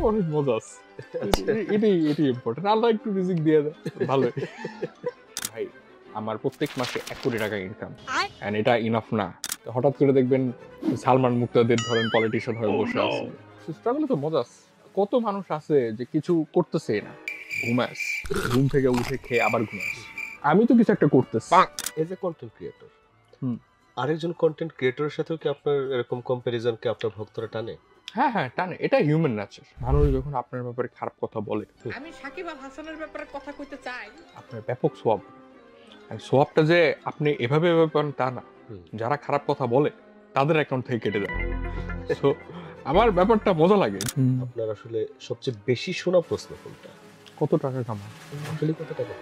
অনেক মজা আছে। এটাই ইম্পর্টেন্ট। আল্লাহ একটু রিজিক দিয়ে দেয়, ভালোই। ভাই আমার প্রত্যেক মাসে 1 কোটি টাকা ইনকাম, এন্ড এটা ইনাফ না। হঠাৎ করে দেখবেন সালমান মুক্তাদের ধরেন পলিটিশিয়ান হয়ে বসে আছে। স্ট্রাগল তো মজা আছে। কত মানুষ আছে যে কিছু করতেছে না, ঘুমাস, ঘুম থেকে উঠে খেয়ে আবার ঘুমাস। আমি তো কিছু একটা করতেছি এজ এ কন্টেন্ট ক্রিয়েটর। আরেকজন কন্টেন্ট ক্রিয়েটরের সাথেও কি আপনার এরকম কম্প্যারিজনকে আপনার ভক্তরা টানে? হ্যাঁ হ্যাঁ টানে, এটা হিউম্যান নেচার। মানুষ যখন আপনার ব্যাপারে খারাপ কথা বলে, আমি সাকিব আল হাসানের ব্যাপারে কথা কইতে চাই, আপনার ব্যাপক সোয়াব, সোয়াবটা যে আপনি এভাবে এভাবে পান তা না। যারা খারাপ কথা বলে তাদের অ্যাকাউন্ট থেকে কেটে যায়। সো আমার ব্যাপারটা মজা লাগে। আপনার আসলে সবচেয়ে বেশি শোনা প্রশ্ন কোনটা? কত টাকা কামান? আসলে কত টাকা?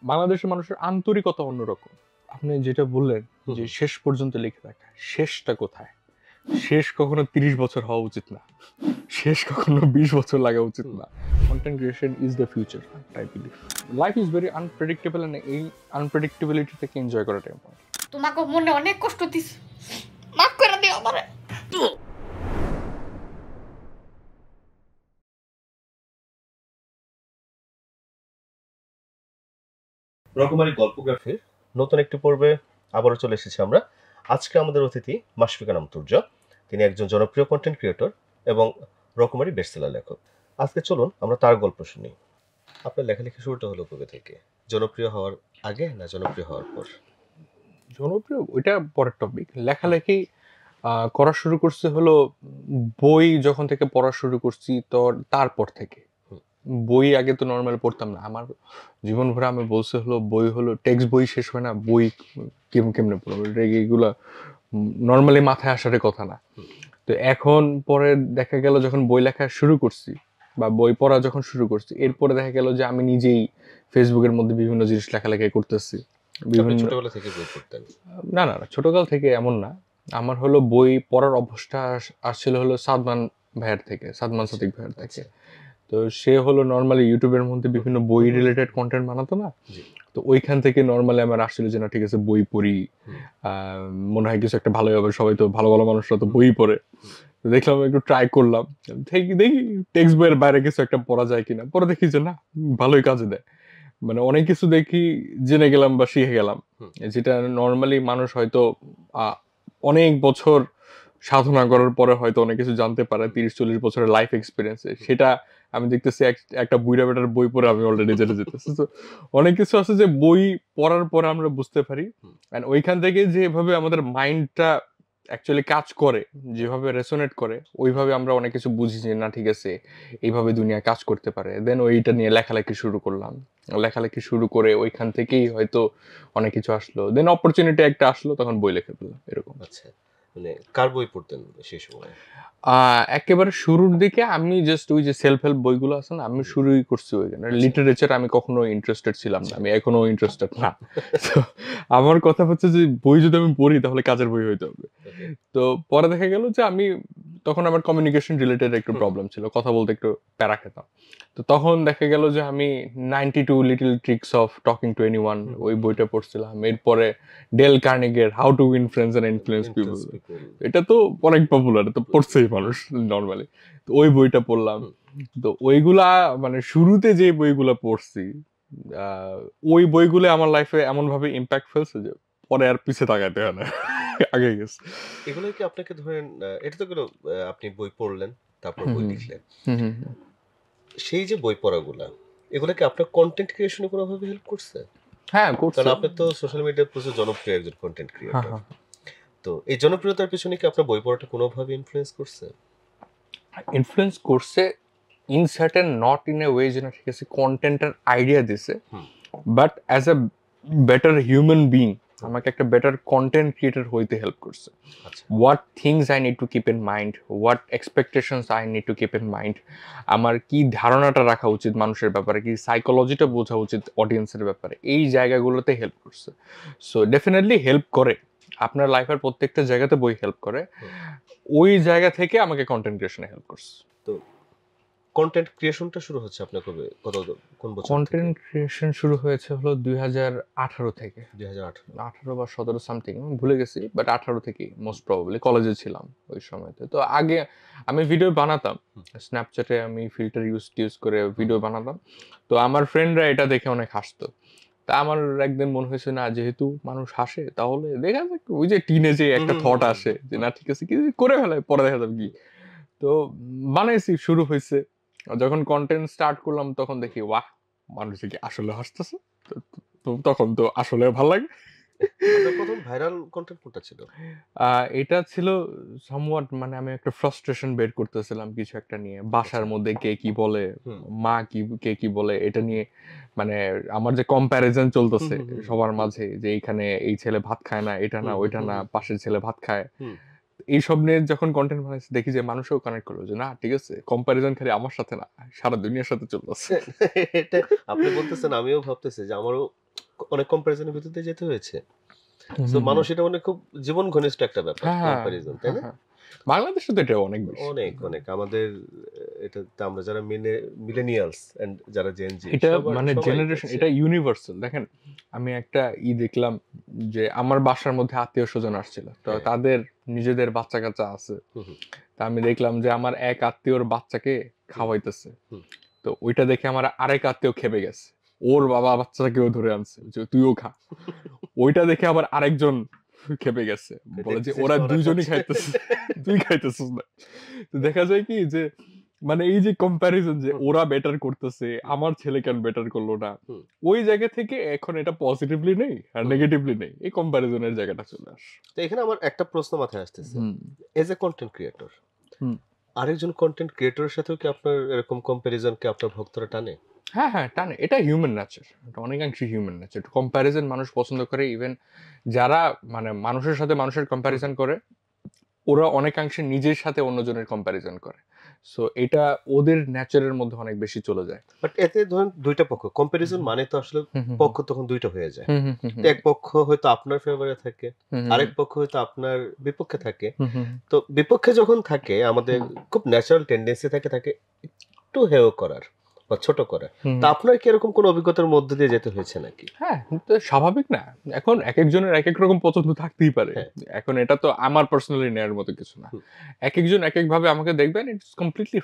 বাংলাদেশের মানুষের আন্তরিকতা অন্যরকম। আপনি যেটা বললেন যে শেষ পর্যন্ত লিখে রাখা, শেষটা কোথায়? শেষ কখনো 30 বছর হওয়া উচিত না, শেষ কখনো 20 বছর লাগা উচিত না। Content creation is the future, I believe. Life is very unpredictable, and এই আনপ্রেডিক্টেবিলিটি থেকে এনজয় করাটা ইম্পর্টেন্ট। তোমাকে মনে অনেক কষ্ট দিস, মাফ করে দিও আমারে। রকমারি গল্পগ্রাফির নতুন একটি পর্বে আবারও চলে এসেছি আমরা। আজকে আমাদের অতিথি মাশফিকা নাম তুর্য। তিনি একজন জনপ্রিয় কন্টেন্ট ক্রিয়েটর এবং রকমারি বেস্টসেলার লেখক। আজকে চলুন আমরা তার গল্প শুনি। আপনার লেখালেখি শুরুটা হলো কবে থেকে? জনপ্রিয় হওয়ার আগে না জনপ্রিয় হওয়ার পর? জনপ্রিয় ওইটা পরের টপিক। লেখালেখি করা শুরু করছে হলো বই যখন থেকে পড়া শুরু করছি, তো তারপর থেকে। বই আগে তো নর্মাল পড়তাম না। আমার জীবন ভরে আমি বলছে হলো বই হলো টেক্সট বই শেষ হয় না, বই কেমনে পড়বো, এগুলা নর্মালি মাথায় আসার কথা না। তো এখন পরে দেখা গেল যখন বই লেখা শুরু করছি বা বই পড়া যখন শুরু করছি, এরপরে দেখা গেল যে আমি নিজেই ফেসবুকের মধ্যে বিভিন্ন জিনিস লেখালেখি করতেছি। ছোটবেলা থেকে বই পড়তেন? না না, ছোটকাল থেকে এমন না। আমার হলো বই পড়ার অভ্যাসটা আসছিল হলো সাদমান ভাইয়ের থেকে, সাদমান সাদিক ভাইয়ের থেকে। তো সে হলো নর্মালি ইউটিউবের মধ্যে বিভিন্ন বই রিলেটেড কন্টেন্ট বানাতো না, তো ওইখান থেকে নর্মালি আমার আসছিল যে না ঠিক আছে বই পড়ি, মনে হয় কিছু একটা ভালোই হবে, সবাই তো ভালো ভালো মানুষরা তো বই পড়ে। দেখলাম একটু ট্রাই করলাম, দেখি টেক্সট বইয়ের বাইরে কিছু একটা পড়া যায় কিনা। পরে দেখি যে না, ভালোই কাজে দেয়। মানে অনেক কিছু দেখি জেনে গেলাম বা শিখে গেলাম, যেটা নর্মালি মানুষ হয়তো অনেক বছর সাধনা করার পরে হয়তো অনেক কিছু জানতে পারে 30-40 বছরের লাইফ এক্সপিরিয়েন্সে। সেটা আমি দেখতেছি একটা বুইড়া বেটার বই পড়ে আমি অলরেডি জেনে যেতেছি। তো অনেক কিছু আছে যে বই পড়ার পরে আমরা বুঝতে পারি, এন্ড ওইখান থেকে যেভাবে আমাদের মাইন্ডটা অ্যাকচুয়ালি কাজ করে, যেভাবে রেসোনেট করে, ওইভাবে আমরা অনেক কিছু বুঝি যে না ঠিক আছে এইভাবে দুনিয়া কাজ করতে পারে। দেন ওইটা নিয়ে লেখালেখি শুরু করলাম। লেখালেখি শুরু করে ওইখান থেকেই হয়তো অনেক কিছু আসলো, দেন অপরচুনিটি একটা আসলো, তখন বই লিখে ফেললাম এরকম। আচ্ছা, মানে কার বই পড়তেন সেই সময়? একেবারে শুরুর দিকে আমি জাস্ট ওই যে সেলফ হেল্প বইগুলো আছে না, আমি শুরুই করছি ওইখানে। লিটারেচার আমি কখনো ইন্টারেস্টেড ছিলাম না, আমি এখনো ইন্টারেস্টেড না। তো আমার কথা হচ্ছে যে বই যদি আমি পড়ি তাহলে কাজের বই হইতে হবে। তো পরে দেখা গেল যে আমি তখন আমার কমিউনিকেশন রিলেটেড একটু প্রবলেম ছিল, কথা বলতে একটু প্যারা খেতাম। তো তখন দেখা গেল যে আমি 92 little tricks of talking to anyone ওই বইটা পড়ছিলাম। এরপরে ডেল কার্নেগের how to win friends and influence people, এটা তো অনেক পপুলার, তো পড়ছেই মানুষ নর্মালি। তো ওই বইটা পড়লাম। তো ওইগুলা মানে শুরুতে যে বইগুলা পড়ছি, ওই বইগুলো আমার লাইফে এমন ভাবে ইম্প্যাক্ট ফেলছে যে পরে আর পিছে তাকাইতে হয় না, আগে গেছে। এগুলো কি আপনাকে ধরেন, এটা তো গেলো আপনি বই পড়লেন, তারপর বই লিখলেন, সেই যে বই পড়াগুলা, এগুলো কি আপনার কন্টেন্ট ক্রিয়েশনে কোনোভাবে হেল্প করছে? হ্যাঁ করছে, কারণ আপনি তো সোশ্যাল মিডিয়ায় প্রচুর জনপ্রিয় একজন কন্টেন্ট ক্রিয়েটর। তো এই জনপ্রিয়তার পিছনে কি আপনার বই পড়াটা কোনোভাবে ইনফ্লুয়েন্স করছে? ইনফ্লুয়েন্স করছে in certain, not in a way যে না ঠিক আছে কন্টেন্টের আইডিয়া দিছে, but as a better human being আমাকে একটা বেটার কন্টেন্ট ক্রিয়েটর হইতে হেল্প করছে। What things I need to keep in mind, what expectations I need to keep in mind, আমার কি ধারণাটা রাখা উচিত মানুষের ব্যাপারে, কি সাইকোলজিটা বোঝা উচিত অডিয়েন্সের ব্যাপারে, এই জায়গাগুলোতে হেল্প করছে। সো ডেফিনেটলি হেল্প করে, আপনার লাইফের প্রত্যেকটা জায়গাতে বই হেল্প করে। ওই জায়গা থেকে আমাকে কন্টেন্ট ক্রিয়েশনে হেল্প করছে। তো কন্টেন্ট ক্রিয়েশনটা শুরু হচ্ছে আপনার কবে, কোন বছর থেকে? কন্টেন্ট ক্রিয়েশন শুরু হয়েছে হলো 2018 থেকে, 2018। 18 বা 17 সামথিং, আমি ভুলে গেছি, বাট 18 থেকেই মোস্ট প্রবাবলি, কলেজে ছিলাম ওই সময়তে। তো আগে আমি ভিডিও বানাতাম, স্ন্যাপচ্যাটে আমি ফিল্টার ইউজ করে ভিডিও বানাতাম। তো আমার ফ্রেন্ডরা এটা দেখে অনেক হাসতো। তা আমার একদিন মনে হয়েছে না, যেহেতু মানুষ হাসে তাহলে দেখা যাক, ওই যে টিনেজে একটা থট আসে যে না ঠিক আছে কি করে ফেলে, পরে দেখা যাবে কি। তো বানাইছি, শুরু হয়েছে। যখন কন্টেন্ট স্টার্ট করলাম তখন দেখি বাহ, মানুষ কি আসলে হাসতেছে। তো তখন তো আসলে ভালো লাগে। আপনার প্রথম ভাইরাল কন্টেন্ট কোনটা ছিল? এটা ছিল somewhat, মানে আমি একটা ফ্রাস্ট্রেশন বের করতেছিলাম কিছু একটা নিয়ে, বাসার মধ্যে কে কি বলে, মা কে কি বলে, এটা নিয়ে মানে আমার যে কম্প্যারিজন চলতেছে সবার মাঝে, যে এইখানে এই ছেলে ভাত খায় না, এটা না ওইটা না, পাশের ছেলে ভাত খায়, এইসব নিয়ে যখন কন্টেন্ট বানাইছি দেখি যে মানুষও কানেক্ট করলো যে না ঠিক আছে, কম্প্যারিজন খালি আমার সাথে না, সারা দুনিয়ার সাথে চলতেছে। এটা আপনি বলতেছেন, আমিও ভাবতেছি যে আমারও অনেক কম্প্যারিজনের ভিতর দিয়ে যেতে হয়েছে। তো মানুষ এটা মানে খুব জীবন ঘনিষ্ঠ একটা ব্যাপার, কম্প্যারিজন, তাই না? বাংলাদেশে তো এটা অনেক বেশি, অনেক আমাদের এটা আমরা যারা মিলেনিয়ালস এন্ড যারা জেন জি, এটা মানে জেনারেশন, এটা ইউনিভার্সাল। দেখেন আমি একটা দেখলাম যে আমার বাসার মধ্যে আত্মীয় স্বজন আসছিল, তো তাদের নিজেদের বাচ্চা কাচ্চা আছে। তা আমি দেখলাম যে আমার এক আত্মীয়র বাচ্চাকে খাওয়াইতেছে, তো ওইটা দেখে আমার আরেক আত্মীয় খেপে গেছে, ওর বাবা বাচ্চাকেও ধরে আনছে যে তুইও খা। ওইটা দেখে আবার আরেকজন খেপে গেছে, বলে যে ওরা দুইজনই খাইতেছে, তুই খাইতেছিস না। তো দেখা যায় কি যে মানে এই যে কম্প্যারিজন, যে ওরা বেটার করতেছে, আমার ছেলে কেন বেটার করলো না, ওই জায়গা থেকে এখন এটা পজিটিভলি নেই আর নেগেটিভলি নেই, এই কম্প্যারিজনের জায়গাটা চলে আসে। তো এখানে আমার একটা প্রশ্ন মাথায় আসতেছে, এজ এ কন্টেন্ট ক্রিয়েটর, আরেকজন কন্টেন্ট ক্রিয়েটরের সাথেও কি আপনার এরকম কম্প্যারিজনকে আপনার ভক্তরা টানে? হ্যাঁ টানে, এটা হিউম্যান নেচার, এটা অনেকাংশে হিউম্যান নেচার। কম্প্যারিজন মানুষ পছন্দ করে, ইভেন যারা মানে মানুষের সাথে মানুষের কম্প্যারিজন করে, ওরা অনেকাংশে নিজের সাথে অন্যজনের কম্প্যারিজন করে। সো এটা ওদের নেচারের মধ্যে অনেক বেশি চলে যায়। বাট এতে ধরেন দুইটা পক্ষ, কম্প্যারিজন মানে তো আসলে পক্ষ তখন দুইটা হয়ে যায়। এক পক্ষ হয়তো আপনার ফেভারে থাকে, আরেক পক্ষ হয়তো আপনার বিপক্ষে থাকে। তো বিপক্ষে যখন থাকে আমাদের খুব ন্যাচারাল টেন্ডেন্সি থাকে একটু হেয় করার বা ছোট করার। তা আপনার কি এরকম কোন অভিজ্ঞতার মধ্যে দিয়ে যেতে হয়েছে নাকি? হ্যাঁ, তো স্বাভাবিক না, এখন এক একজনের এক এক রকম পছন্দ থাকতেই পারে। এখন এটা তো আমার পার্সোনালি নেয়ার মতো কিছু না। এক একজন এক এক ভাবে আমাকে দেখবেন, ইটস কমপ্লিটলি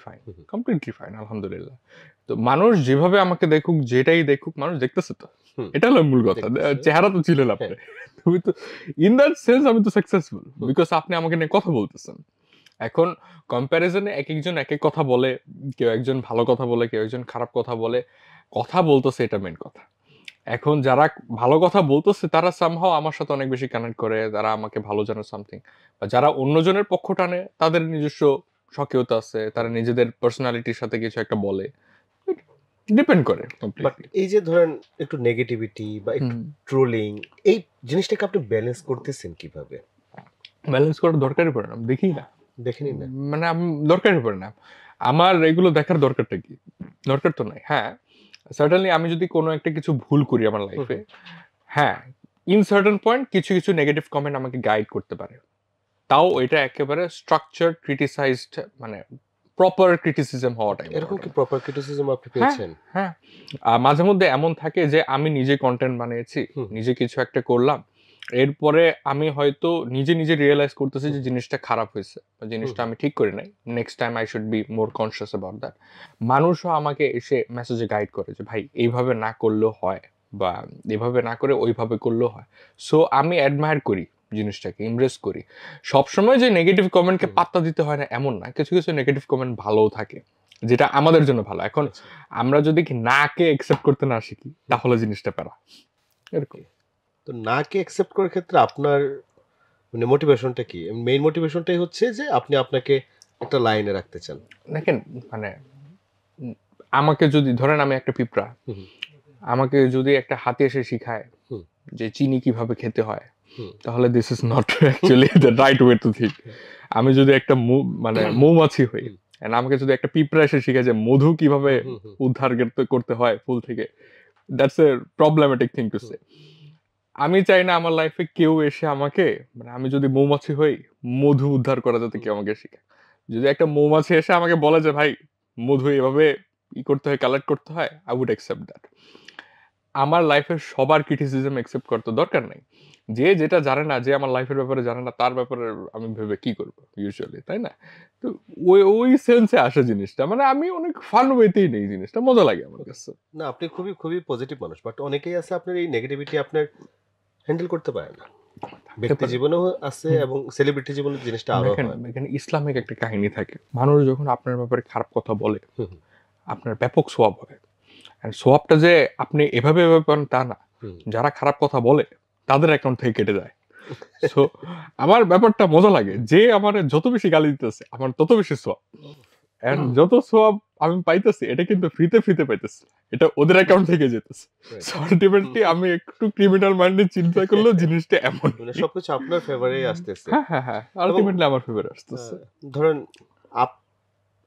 ফাইন, আলহামদুলিল্লাহ। তো মানুষ যেভাবে আমাকে দেখুক, যেটাই দেখুক, মানুষ দেখতেছে তো, এটা হলো মূল কথা। চেহারা তো ছিল না আপনি, তুমি তো ইন দ্যাট সেন্স আমি তো সাকসেসফুল, বিকজ আপনি আমাকে নিয়ে কথা বলতেছেন। এখন কম্প্যারিজনে এক একজন এক এক কথা বলে, কেউ একজন ভালো কথা বলে, কেউ একজন খারাপ কথা বলে, কথা বলতেছে, এটা মেন কথা। এখন যারা ভালো কথা বলতেছে তারা সামহাও আমার সাথে অনেক বেশি কানেক্ট করে, তারা আমাকে ভালো জানে সামথিং। বা যারা অন্যজনের পক্ষ টানে, তাদের নিজস্ব স্বকীয়তা আছে, তারা নিজেদের পার্সোনালিটির সাথে কিছু একটা বলে, ডিপেন্ড করে। বাট এই যে ধরেন একটু নেগেটিভিটি বা একটু ট্রোলিং, এই জিনিসটাকে আপনি ব্যালেন্স করতেছেন কিভাবে? ব্যালেন্স করার দরকারই পড়ে না, দেখি না, দেখেনি না, মানে আমি দরকারই পড়ে না। আমার এগুলো দেখার দরকারটা কি? দরকার তো নাই। হ্যাঁ, সার্টেনলি আমি যদি কোনো একটা কিছু ভুল করি আমার লাইফে, হ্যাঁ, ইন সার্টেন পয়েন্ট কিছু কিছু নেগেটিভ কমেন্ট আমাকে গাইড করতে পারে, তাও এটা একেবারে স্ট্রাকচার ক্রিটিসাইজড, মানে প্রপার ক্রিটিসিজম হওয়াটাই। এরকম কি প্রপার ক্রিটিসিজম আপনি পেয়েছেন? হ্যাঁ, মাঝে মধ্যে এমন থাকে যে আমি নিজে কন্টেন্ট বানিয়েছি, নিজে কিছু একটা করলাম, এরপরে আমি হয়তো নিজে নিজে রিয়েলাইজ করতেছি যে জিনিসটা খারাপ হয়েছে, জিনিসটা আমি ঠিক করি নাই, next time I should be more conscious about that. মানুষও আমাকে এসে মেসেজে গাইড করে যে ভাই এইভাবে না করলেও হয়, বা এভাবে না করে ওইভাবে করলেও হয়। সো আমি অ্যাডমায়ার করি জিনিসটাকে, ইমপ্রেস করি। সবসময় যে নেগেটিভ কমেন্টকে পাত্তা দিতে হয় না এমন না, কিছু কিছু নেগেটিভ কমেন্ট ভালোও থাকে, যেটা আমাদের জন্য ভালো। এখন আমরা যদি নাকে অ্যাকসেপ্ট করতে না শিখি, তাহলে জিনিসটা প্যারা এরকম। তো নাকে অ্যাকসেপ্ট করার ক্ষেত্রে আপনার মানে মোটিভেশনটা কি? মেইন মোটিভেশনটাই হচ্ছে যে আপনি আপনাকে একটা লাইনে রাখতে চান। দেখেন, মানে আমাকে যদি ধরেন আমি একটা পিঁপড়া, আমাকে যদি একটা হাতি এসে শিখায় যে চিনি কিভাবে খেতে হয়, তাহলে this is not actually the right way to think. আমি যদি একটা মানে মৌমাছি হই, আমাকে যদি একটা পিঁপড়া এসে শিখায় যে মধু কিভাবে উদ্ধার করতে হয় ফুল থেকে, that's a problematic thing to say. আমি চাই না আমার লাইফে কেউ এসে আমাকে, মানে আমি যদি মৌমাছি হই, মধু উদ্ধার করা যাতে কেউ আমাকে শিখায়। যদি একটা মৌমাছি এসে আমাকে বলে যে ভাই মধু এভাবে করতে হয়, কালেক্ট করতে হয়, আই উড অ্যাকসেপ্ট দ্যাট। আমার লাইফের সবার ক্রিটিসিজম অ্যাকসেপ্ট করতে দরকার নাই। যে যেটা জানে না, যে আমার লাইফের ব্যাপারে জানে না, তার ব্যাপারে আমি ভেবে কি করবো ইউজুয়ালি, তাই না? তো ওই ওই সেন্সে আসে জিনিসটা, মানে আমি অনেক ফান ওয়েতেই নেই জিনিসটা, মজা লাগে আমার কাছে। না, আপনি খুবই খুবই পজিটিভ মানুষ, বাট অনেকেই আছে আপনার এই নেগেটিভিটি আপনার হ্যান্ডেল করতে পারে না। ব্যক্তি জীবনেও আছে এবং সেলিব্রিটি জীবনে জিনিসটা আরো দেখেন, হয়। এখানে ইসলামিক একটা কাহিনী থাকে, মানুষ যখন আপনার ব্যাপারে খারাপ কথা বলে হুম, আপনার ব্যাপক সোয়াব হয়। আর সোয়াবটা যে আপনি এভাবে এভাবে পান তা না, হুম। যারা খারাপ কথা বলে তাদের অ্যাকাউন্ট থেকে কেটে যায়। সো আমার ব্যাপারটা মজা লাগে, যে আমার যত বেশি গালি দিতেছে আমার তত বেশি সোয়াব, এন্ড যত সোয়াব আমি পাইতেছি এটা কিন্তু ফ্রিতে পাইতেছি, এটা ওদের অ্যাকাউন্ট থেকে যেতেছে। সো আলটিমেটলি আমি একটু ক্রিমিনাল মাইন্ডে চিন্তা করলেও জিনিসটা এমন, মানে সবকিছু আপনার ফেভারেই আসতেছে। হ্যাঁ আলটিমেটলি আমার ফেভার আসতেছে। ধরেন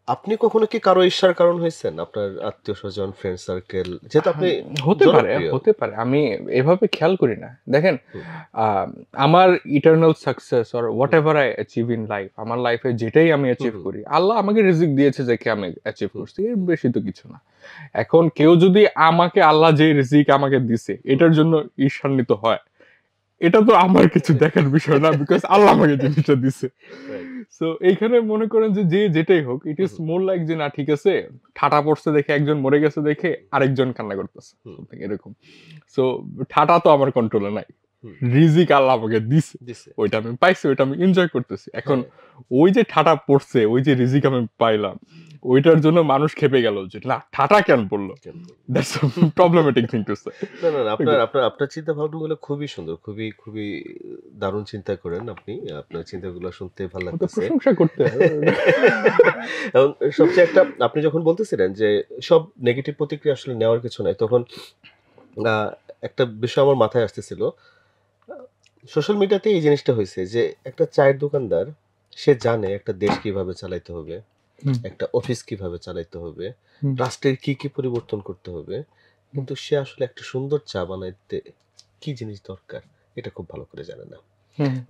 আপনি কখনো কি কারো ঈর্ষার কারণ হয়েছেন? আপনার আত্মীয় স্বজন, ফ্রেন্ড সার্কেল, যেহেতু আপনি হতে পারে, আমি এভাবে খেয়াল করি না। দেখেন, হুম। আমার eternal success or what ever I achieve in life, আমার লাইফে যেটাই আমি অ্যাচিভ হুম। করি, আল্লাহ আমাকে রিজিক দিয়েছে যে আমি অ্যাচিভ করছি, এর বেশি তো কিছু না। এখন কেউ যদি আমাকে আল্লাহ যে রিজিক আমাকে দিছে এটার জন্য ঈর্ষান্বিত হয়, এটা তো আমার কিছু দেখার বিষয় না, বিকজ আল্লাহ আমাকে জিনিসটা দিছে। সো এইখানে মনে করেন যে যে যেটাই হোক, ইট ইজ মোর লাইক যে না ঠিক আছে, ঠাটা পড়ছে দেখে একজন মরে গেছে দেখে আরেকজন কান্না করতেছে, something এরকম। সো ঠাটা তো আমার কন্ট্রোলে নাই, রিজিক আল্লাহ আমাকে দিছে, ওইটা আমি পাইছি, ওইটা আমি এনজয় করতেছি। এখন ওই যে ঠাটা পড়ছে, ওই যে রিজিক আমি পাইলাম, ওইটার জন্য মানুষ খেপে গেল যে না ঠাটা কেন পড়লো, that's problematic thing to say. না, আপনার চিন্তা ভাবনাগুলো খুবই সুন্দর, খুবই খুবই দারুণ চিন্তা করেন আপনি। আপনার চিন্তাগুলো শুনতে ভালো লাগতেছে, প্রশংসা করতে হবে। এবং সবচেয়ে একটা, আপনি যখন বলতেছিলেন যে সব নেগেটিভ প্রতিক্রিয়া আসলে নেওয়ার কিছু নাই, তখন একটা বিষয় আমার মাথায় আসতেছিল। সোশ্যাল মিডিয়াতে এই জিনিসটা হয়েছে যে একটা চায়ের দোকানদার, সে জানে একটা দেশ কিভাবে চালাইতে হবে, একটা অফিস কিভাবে চালাইতে হবে, রাষ্ট্রের কি কি পরিবর্তন করতে হবে, কিন্তু সে আসলে একটা সুন্দর চা বানাইতে কি জিনিস দরকার এটা খুব ভালো করে জানে না।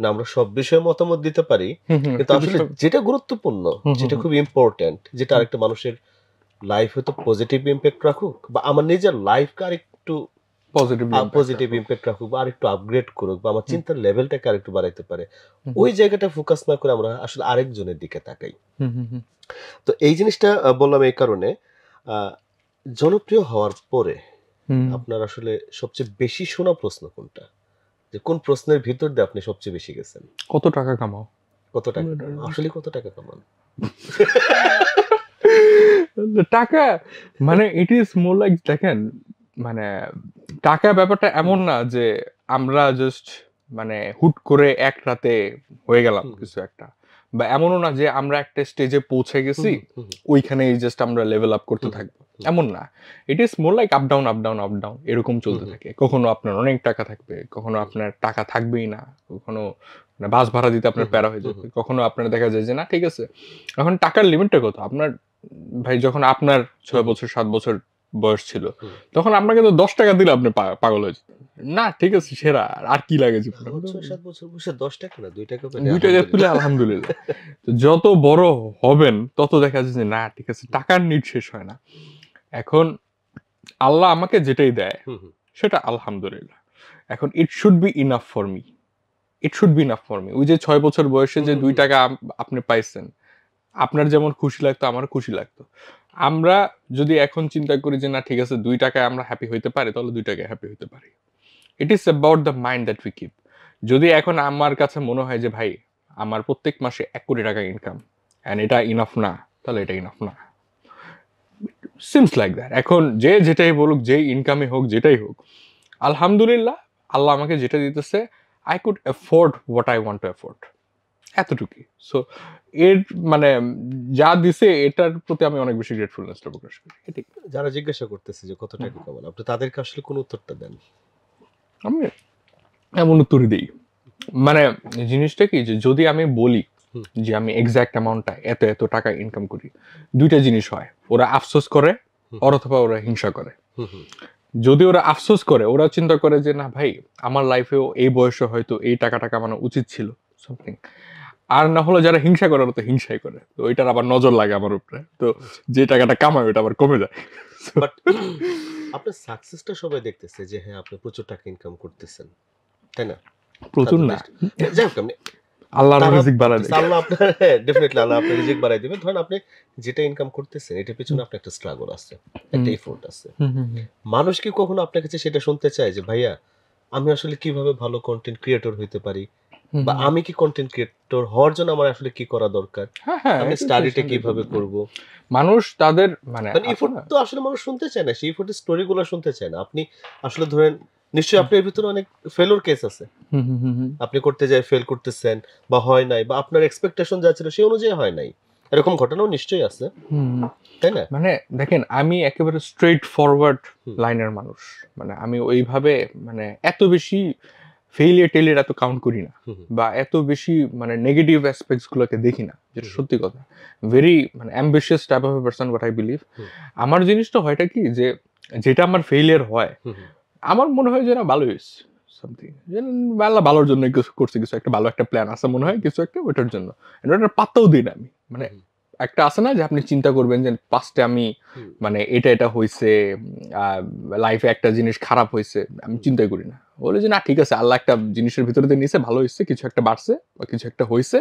না, আমরা সব বিষয়ে মতামত দিতে পারি, কিন্তু আসলে যেটা গুরুত্বপূর্ণ, যেটা খুব ইম্পর্টেন্ট, যেটা আরেকটা মানুষের লাইফ হয়তো পজিটিভ ইম্প্যাক্ট রাখুক, বা আমার নিজের লাইফকে আরেকটু পজিটিভ ইম্প্যাক্ট রাখুক, বা আরেকটু আপগ্রেড করুক, বা আমার চিন্তার লেভেলটাকে আরেকটু বাড়াইতে পারে, ওই জায়গাটা ফোকাস না করে আমরা আসলে আরেকজনের দিকে তাকাই। তো এই জিনিসটা বললাম এই কারণে, জনপ্রিয় হওয়ার পরে আপনার আসলে সবচেয়ে বেশি শোনা প্রশ্ন কোনটা? যে কোন প্রশ্নের ভিতর দিয়ে আপনি সবচেয়ে বেশি গেছেন? কত টাকা কামাও? কত টাকা আসলে কত টাকা কামান? টাকা মানে ইট ইজ মোর লাইক, দেখেন মানে টাকা ব্যাপারটা এমন না যে আমরা জাস্ট মানে হুট করে এক রাতে হয়ে গেলাম কিছু একটা, বা এমনও না যে আমরা একটা স্টেজে পৌঁছে গেছি ওইখানে জাস্ট আমরা লেভেল আপ করতে থাকবো, এমন না। It is more like up down up down up down, এরকম চলতে থাকে। কখনো আপনার অনেক টাকা থাকবে, কখনো আপনার টাকা থাকবেই না, কখনো বাস ভাড়া দিতে আপনার প্যারা হয়ে যাবে, কখনো আপনার দেখা যায় যে না ঠিক আছে। এখন টাকার লিমিটটা কত আপনার ভাই? যখন আপনার 6 বছর 7 বছর বয়স ছিল, তখন আপনাকে তো 10 টাকা দিলে আপনি পাগল হয়ে যেতেন, না ঠিক আছে সেরা, আর কি লাগে জীবনে? 6-7 বছর বসে 10 টাকা না 2 টাকা 2 টাকা তুলে আলহামদুলিল্লাহ। তো যত বড় হবেন তত দেখা যায় যে না ঠিক আছে, টাকার নিড শেষ হয় না। এখন আল্লাহ আমাকে যেটাই দেয় সেটা আলহামদুলিল্লাহ। এখন it should be enough for me, it should be enough for me. ওই যে 6 বছর বয়সে যে 2 টাকা আপনি পাইছেন, আপনার যেমন খুশি লাগতো আমারও খুশি লাগতো। আমরা যদি এখন চিন্তা করি যে না ঠিক আছে 2 টাকায় আমরা হ্যাপি হইতে পারি, তাহলে 2 টাকায় হ্যাপি হইতে পারি। It is about the mind that we keep. যদি এখন আমার কাছে মনে হয় যে ভাই আমার প্রত্যেক মাসে 1 কোটি টাকা ইনকাম অ্যান্ড এটা ইনাফ না, তাহলে এটা ইনাফ না। Seems like that. এখন যে যেটাই বলুক, যে ইনকামই হোক, যেটাই হোক, আলহামদুলিল্লাহ আল্লাহ আমাকে যেটা দিতেছে, I could afford what I want two afford, এতটুকুই। সো এর মানে যা দিছে এটার প্রতি আমি অনেক বেশি গ্রেটফুলনেসটা প্রকাশ করি। এটাই। যারা জিজ্ঞাসা করতেছে যে কত টাকা কামান, আপনি তাদেরকে আসলে কোন উত্তরটা দেন? আমি এমন উত্তরই দিই, মানে জিনিসটা কি যে যদি আমি বলি যে আমি এক্সাক্ট অ্যামাউন্টটা এত এত টাকা ইনকাম করি, দুইটা জিনিস হয়, ওরা আফসোস করে অথবা ওরা হিংসা করে। যদি ওরা আফসোস করে, ওরা চিন্তা করে যে না ভাই আমার লাইফেও এই বয়সে হয়তো এই টাকাটা কামানো উচিত ছিল, সামথিং। আর না হলে যারা হিংসা করে ওরা তো হিংসাই করে, তো ওইটার আবার নজর লাগে আমার উপরে, তো যে টাকাটা কামায় ওইটা আবার কমে যায়। বাট আপনার সাকসেসটা সবাই দেখতেছে যে হ্যাঁ আপনি প্রচুর টাকা ইনকাম করতেছেন, তাই না? প্রচুর না, যাই হোক, আপনি আল্লাহর তারা রিজিক বাড়ায় দেয়। আল্লাহ আপনার ডেফিনেটলি আল্লাহ আপনার রিজিক বাড়াই দিবে। ধরেন আপনি যেটা ইনকাম করতেছেন এটার পিছনে আপনার একটা স্ট্রাগল আছে, একটা এফোর্ট আছে। মানুষ কি কখনো আপনার কাছে সেটা শুনতে চায় যে ভাইয়া আমি আসলে কিভাবে ভালো কন্টেন্ট ক্রিয়েটর হইতে পারি, বা আমি কি কন্টেন্ট ক্রিয়েটর হওয়ার জন্য আমার আসলে কি করা দরকার, আমি স্টাডিটা কিভাবে করব? মানুষ তাদের মানে এফোর্ট তো আসলে মানুষ শুনতে চায় না, সেই এফোর্টের স্টোরিগুলো শুনতে চায় না। আপনি আসলে ধরেন নিশ্চয়ই আপনার ভিতরে অনেক ফেলোর কেস আছে, আপনি করতে যাই ফেল করতেছেন বা হয় নাই, বা আপনার এক্সপেকটেশন যা ছিল সেই অনুযায়ী হয় নাই, এরকম ঘটনাও নিশ্চয়ই আছে, তাই না? মানে দেখেন আমি একেবারে স্ট্রেট ফরওয়ার্ড লাইনের মানুষ, মানে আমি ওইভাবে মানে এত বেশি ফেইলিয়ার টেলিয়ার এত কাউন্ট করি না, বা এত বেশি মানে নেগেটিভ অ্যাসপেক্টস গুলোকে দেখি না, যেটা সত্যি কথা। ভেরি মানে ambitious type of a person what I believe. আমার জিনিসটা হয়টা কি যে যেটা আমার ফেইলিয়ার হয় আমার মনে হয় যে না ভালো হয়েছে সামথিং, আল্লাহ ভালোর জন্য কিছু করছে, কিছু একটা ভালো একটা প্ল্যান আছে মনে হয় কিছু একটা, ওইটার জন্য ওটার পাত্তাও দিই না আমি। মানে একটা আছে না যে আপনি চিন্তা করবেন যে পাস্টে আমি মানে এটা এটা হয়েছে, লাইফে একটা জিনিস খারাপ হয়েছে, আমি চিন্তাই করি না। বলে যে না ঠিক আছে আল্লাহ একটা জিনিসের ভিতরে দিয়ে নিয়েছে, ভালো হয়েছে, কিছু একটা বাড়ছে বা কিছু একটা হয়েছে,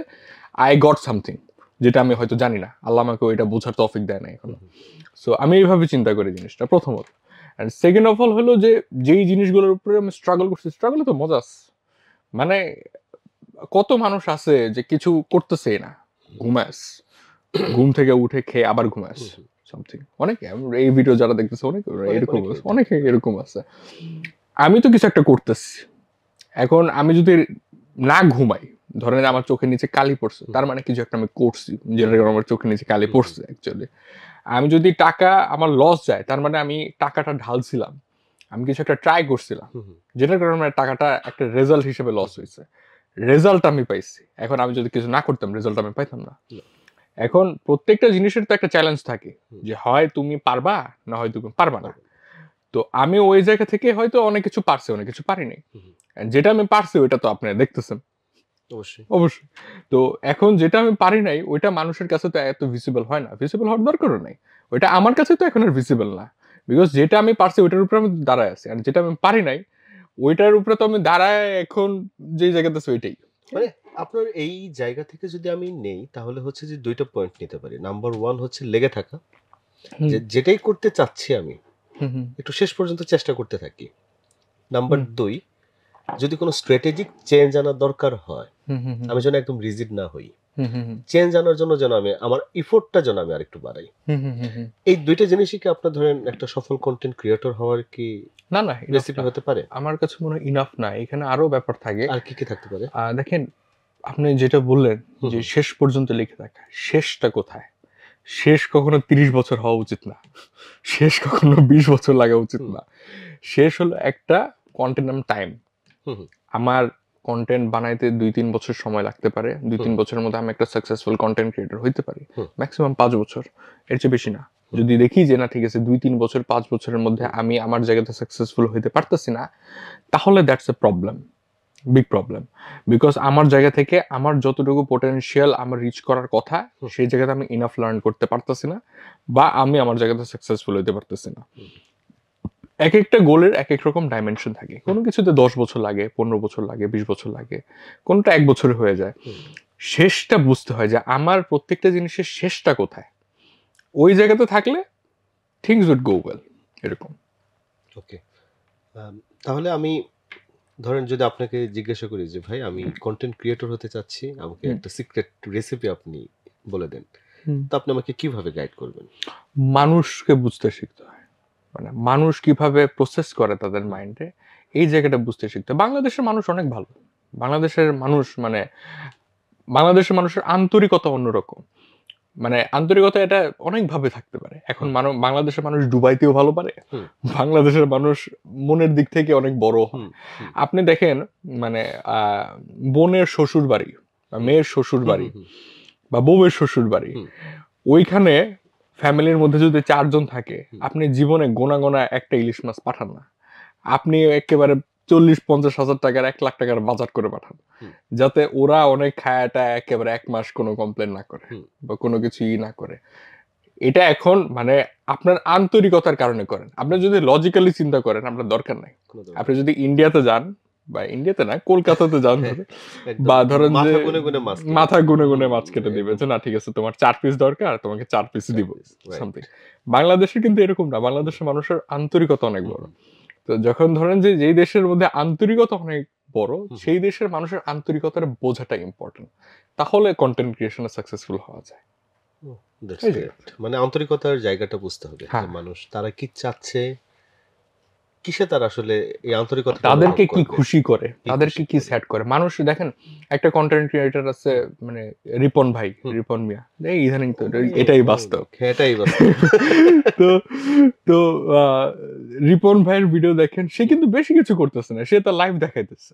আই গট সামথিং যেটা আমি হয়তো জানি না, আল্লাহ আমাকে ওইটা বোঝার তৌফিক দেয় না এখনো। সো আমি এইভাবে চিন্তা করি জিনিসটা প্রথমত। অ্যান্ড সেকেন্ড অফ অল হলো যে যেই জিনিসগুলোর উপরে আমি স্ট্রাগল করছি, স্ট্রাগলে তো মজা আছে। মানে কত মানুষ আছে যে কিছু করতেছে না, ঘুমাস, ঘুম থেকে উঠে খেয়ে আবার ঘুমাস সামথিং, অনেকে এই ভিডিও যারা দেখতেছে অনেকে এরকম আছে, অনেকে এরকম আছে। আমি তো কিছু একটা করতেছি, এখন আমি যদি না ঘুমাই, ধরেন আমার চোখের নিচে কালি পড়ছে, তার মানে কিছু একটা আমি করছি যেটা আমার চোখের নিচে কালি পড়ছে অ্যাকচুয়ালি। আমি যদি টাকা আমার লস যায়, তার মানে আমি টাকাটা ঢালছিলাম, আমি কিছু একটা ট্রাই করছিলাম, যেটার কারণে টাকাটা একটা রেজাল্ট হিসেবে লস হয়েছে, রেজাল্ট আমি পাইছি। এখন আমি যদি কিছু না করতাম রেজাল্ট আমি পাইতাম না। এখন প্রত্যেকটা জিনিসের তো একটা চ্যালেঞ্জ থাকে, যে হয় তুমি পারবা না হয় তুমি পারবা না। তো আমি ওই জায়গা থেকে হয়তো অনেক কিছু পারছি, অনেক কিছু পারিনি। যেটা আমি পারছি ওইটা তো আপনারা দেখতেছেন অবশ্যই অবশ্যই। তো এখন যেটা আমি পারি নাই ওইটা মানুষের কাছে তো এত ভিজিবল হয় না, ভিজিবল হওয়ার দরকারও নাই। ওইটা আমার কাছে তো এখন আর ভিজিবল না, বিকজ যেটা আমি পারছি ওইটার উপরে আমি দাঁড়ায় আছি, আর যেটা আমি পারি নাই ওইটার উপরে তো আমি দাঁড়ায় এখন যে জায়গাতে আছি ওইটাই। মানে আপনার এই জায়গা থেকে যদি আমি নেই তাহলে হচ্ছে যে দুইটা পয়েন্ট নিতে পারি। নাম্বার 1 হচ্ছে লেগে থাকা, যে যেটাই করতে চাচ্ছি আমি একটু শেষ পর্যন্ত চেষ্টা করতে থাকি। নাম্বার 2, যদি কোনো স্ট্র্যাটেজিক চেঞ্জ আনার দরকার হয় আমি যেন একদম রিজিড না হই, চেঞ্জ আনার জন্য যেন আমি আমার ইফোর্টটা যেন আমি আরেকটু বাড়াই। এই দুইটা জিনিসই কি আপনার ধরেন একটা সফল কন্টেন্ট ক্রিয়েটর হওয়ার কি না না রেসিপি হতে পারে? আমার কাছে মনে হয় ইনাফ না, এখানে আরো ব্যাপার থাকে। আর কি কি থাকতে পারে? দেখেন আপনি যেটা বললেন যে শেষ পর্যন্ত লিখে থাকা, শেষটা কোথায়? শেষ কখনো 30 বছর হওয়া উচিত না, শেষ কখনো 20 বছর লাগা উচিত না। শেষ হলো একটা কন্টেন্ট টাইম। আমার কন্টেন্ট বানাইতে 2-3 বছর সময় লাগতে পারে, 2-3 বছরের মধ্যে আমি একটা সাকসেসফুল কন্টেন্ট ক্রিয়েটর হইতে পারি, ম্যাক্সিমাম 5 বছর, এর চেয়ে বেশি না। যদি দেখি যে না ঠিক আছে 2-3 বছর 5 বছরের মধ্যে আমি আমার জায়গাতে সাকসেসফুল হইতে পারতেছি না, তাহলে that's a problem, big problem. Because আমার জায়গা থেকে আমার যতটুকু পোটেনশিয়াল আমার রিচ করার কথা সেই জায়গাতে আমি ইনাফ লার্ন করতে পারতেছি না, বা আমি আমার জায়গাতে সাকসেসফুল হইতে পারতেছি না। এক একটা গোলের এক এক রকম ডাইমেনশন থাকে, কোনো কিছুতে 10 বছর লাগে, 15 বছর লাগে, 20 বছর লাগে, কোনটা 1 বছরে হয়ে যায়। শেষটা বুঝতে হয় যে আমার প্রত্যেকটা জিনিসের শেষটা কোথায়, ওই জায়গাতে থাকলে থিংস উড গো ওয়েল, এরকম। ওকে, তাহলে আমি ধরেন যদি আপনাকে জিজ্ঞাসা করি যে ভাই আমি কন্টেন্ট ক্রিয়েটর হতে চাচ্ছি, আমাকে একটা সিক্রেট রেসিপি আপনি বলে দেন, তো আপনি আমাকে কিভাবে গাইড করবেন? মানুষকে বুঝতে শিখতে হয়, মানে মানুষ কিভাবে প্রসেস করে তাদের মাইন্ডে, এই জায়গাটা বুঝতে শিখতে হয়। বাংলাদেশের মানুষ অনেক ভালো, বাংলাদেশের মানুষ মানে বাংলাদেশের মানুষের আন্তরিকতা অন্যরকম, মানে আন্তরিকতা এটা অনেকভাবে থাকতে পারে। এখন বাংলাদেশের মানুষ দুবাইতেও ভালো পারে, বাংলাদেশের মানুষ মনের দিক থেকে অনেক বড় হয়। আপনি দেখেন মানে বোনের শ্বশুর বাড়ি বা মেয়ের শ্বশুর বাড়ি বা বউয়ের শ্বশুর বাড়ি, ওইখানে ফ্যামিলির মধ্যে যদি 4 জন থাকে, আপনি জীবনে গোনা গোনা একটা ইলিশ মাছ পাঠান না, আপনি একেবারে 40-50 হাজার টাকার 1 লাখ টাকার বাজার করে পাঠান, হুম। যাতে ওরা অনেক খায়াটা একেবারে 1 মাস কোনো কমপ্লেন না করে হুম। বা কোনো কিছু না করে। এটা এখন মানে আপনার আন্তরিকতার কারণে করেন। আপনি যদি লজিক্যালি চিন্তা করেন আপনার দরকার নাই। কোনো দরকার আপনি যদি ইন্ডিয়াতে যান বা ইন্ডিয়াতে না কলকাতাতে যান ধরে, একদম বা ধরেন যে মাথা গুনে গুনে মাছ কেটে মাথা গুনে গুনে হুম, মাছ কেটে দিবে যে একদম। না ঠিক আছে তোমার 4 পিস দরকার, তোমাকে 4 পিস দিব Right. সামথিং। বাংলাদেশে কিন্তু এরকম না, বাংলাদেশের মানুষের আন্তরিকতা অনেক বড়। হুম, তো যখন ধরেন যে যেই দেশের মধ্যে আন্তরিকতা অনেক বড়, হুম। সেই দেশের মানুষের আন্তরিকতার বোঝাটা ইম্পর্টেন্ট, তাহলে কন্টেন্ট ক্রিয়েশনে সাকসেসফুল হওয়া যায়। Oh, that's এই যে। great. মানে আন্তরিকতার জায়গাটা বুঝতে হবে যে হ্যাঁ। মানুষ তারা কি চাচ্ছে, কিসে তারা আসলে এই আন্তরিকতা তাদেরকে কি খুশি করে, তাদেরকে খুশি কি করে। সেট করে। মানুষ দেখেন একটা কন্টেন্ট ক্রিয়েটর আছে মানে রিপন ভাই, হুম। রিপন মিয়া, এই ইদানিং তো এটাই বাস্তব। এটাই বাস্তব। তো তো রিপন ভাইয়ের ভিডিও দেখেন, সে কিন্তু বেশি কিছু করতেছে না, সে তার লাইফ দেখাইতেছে,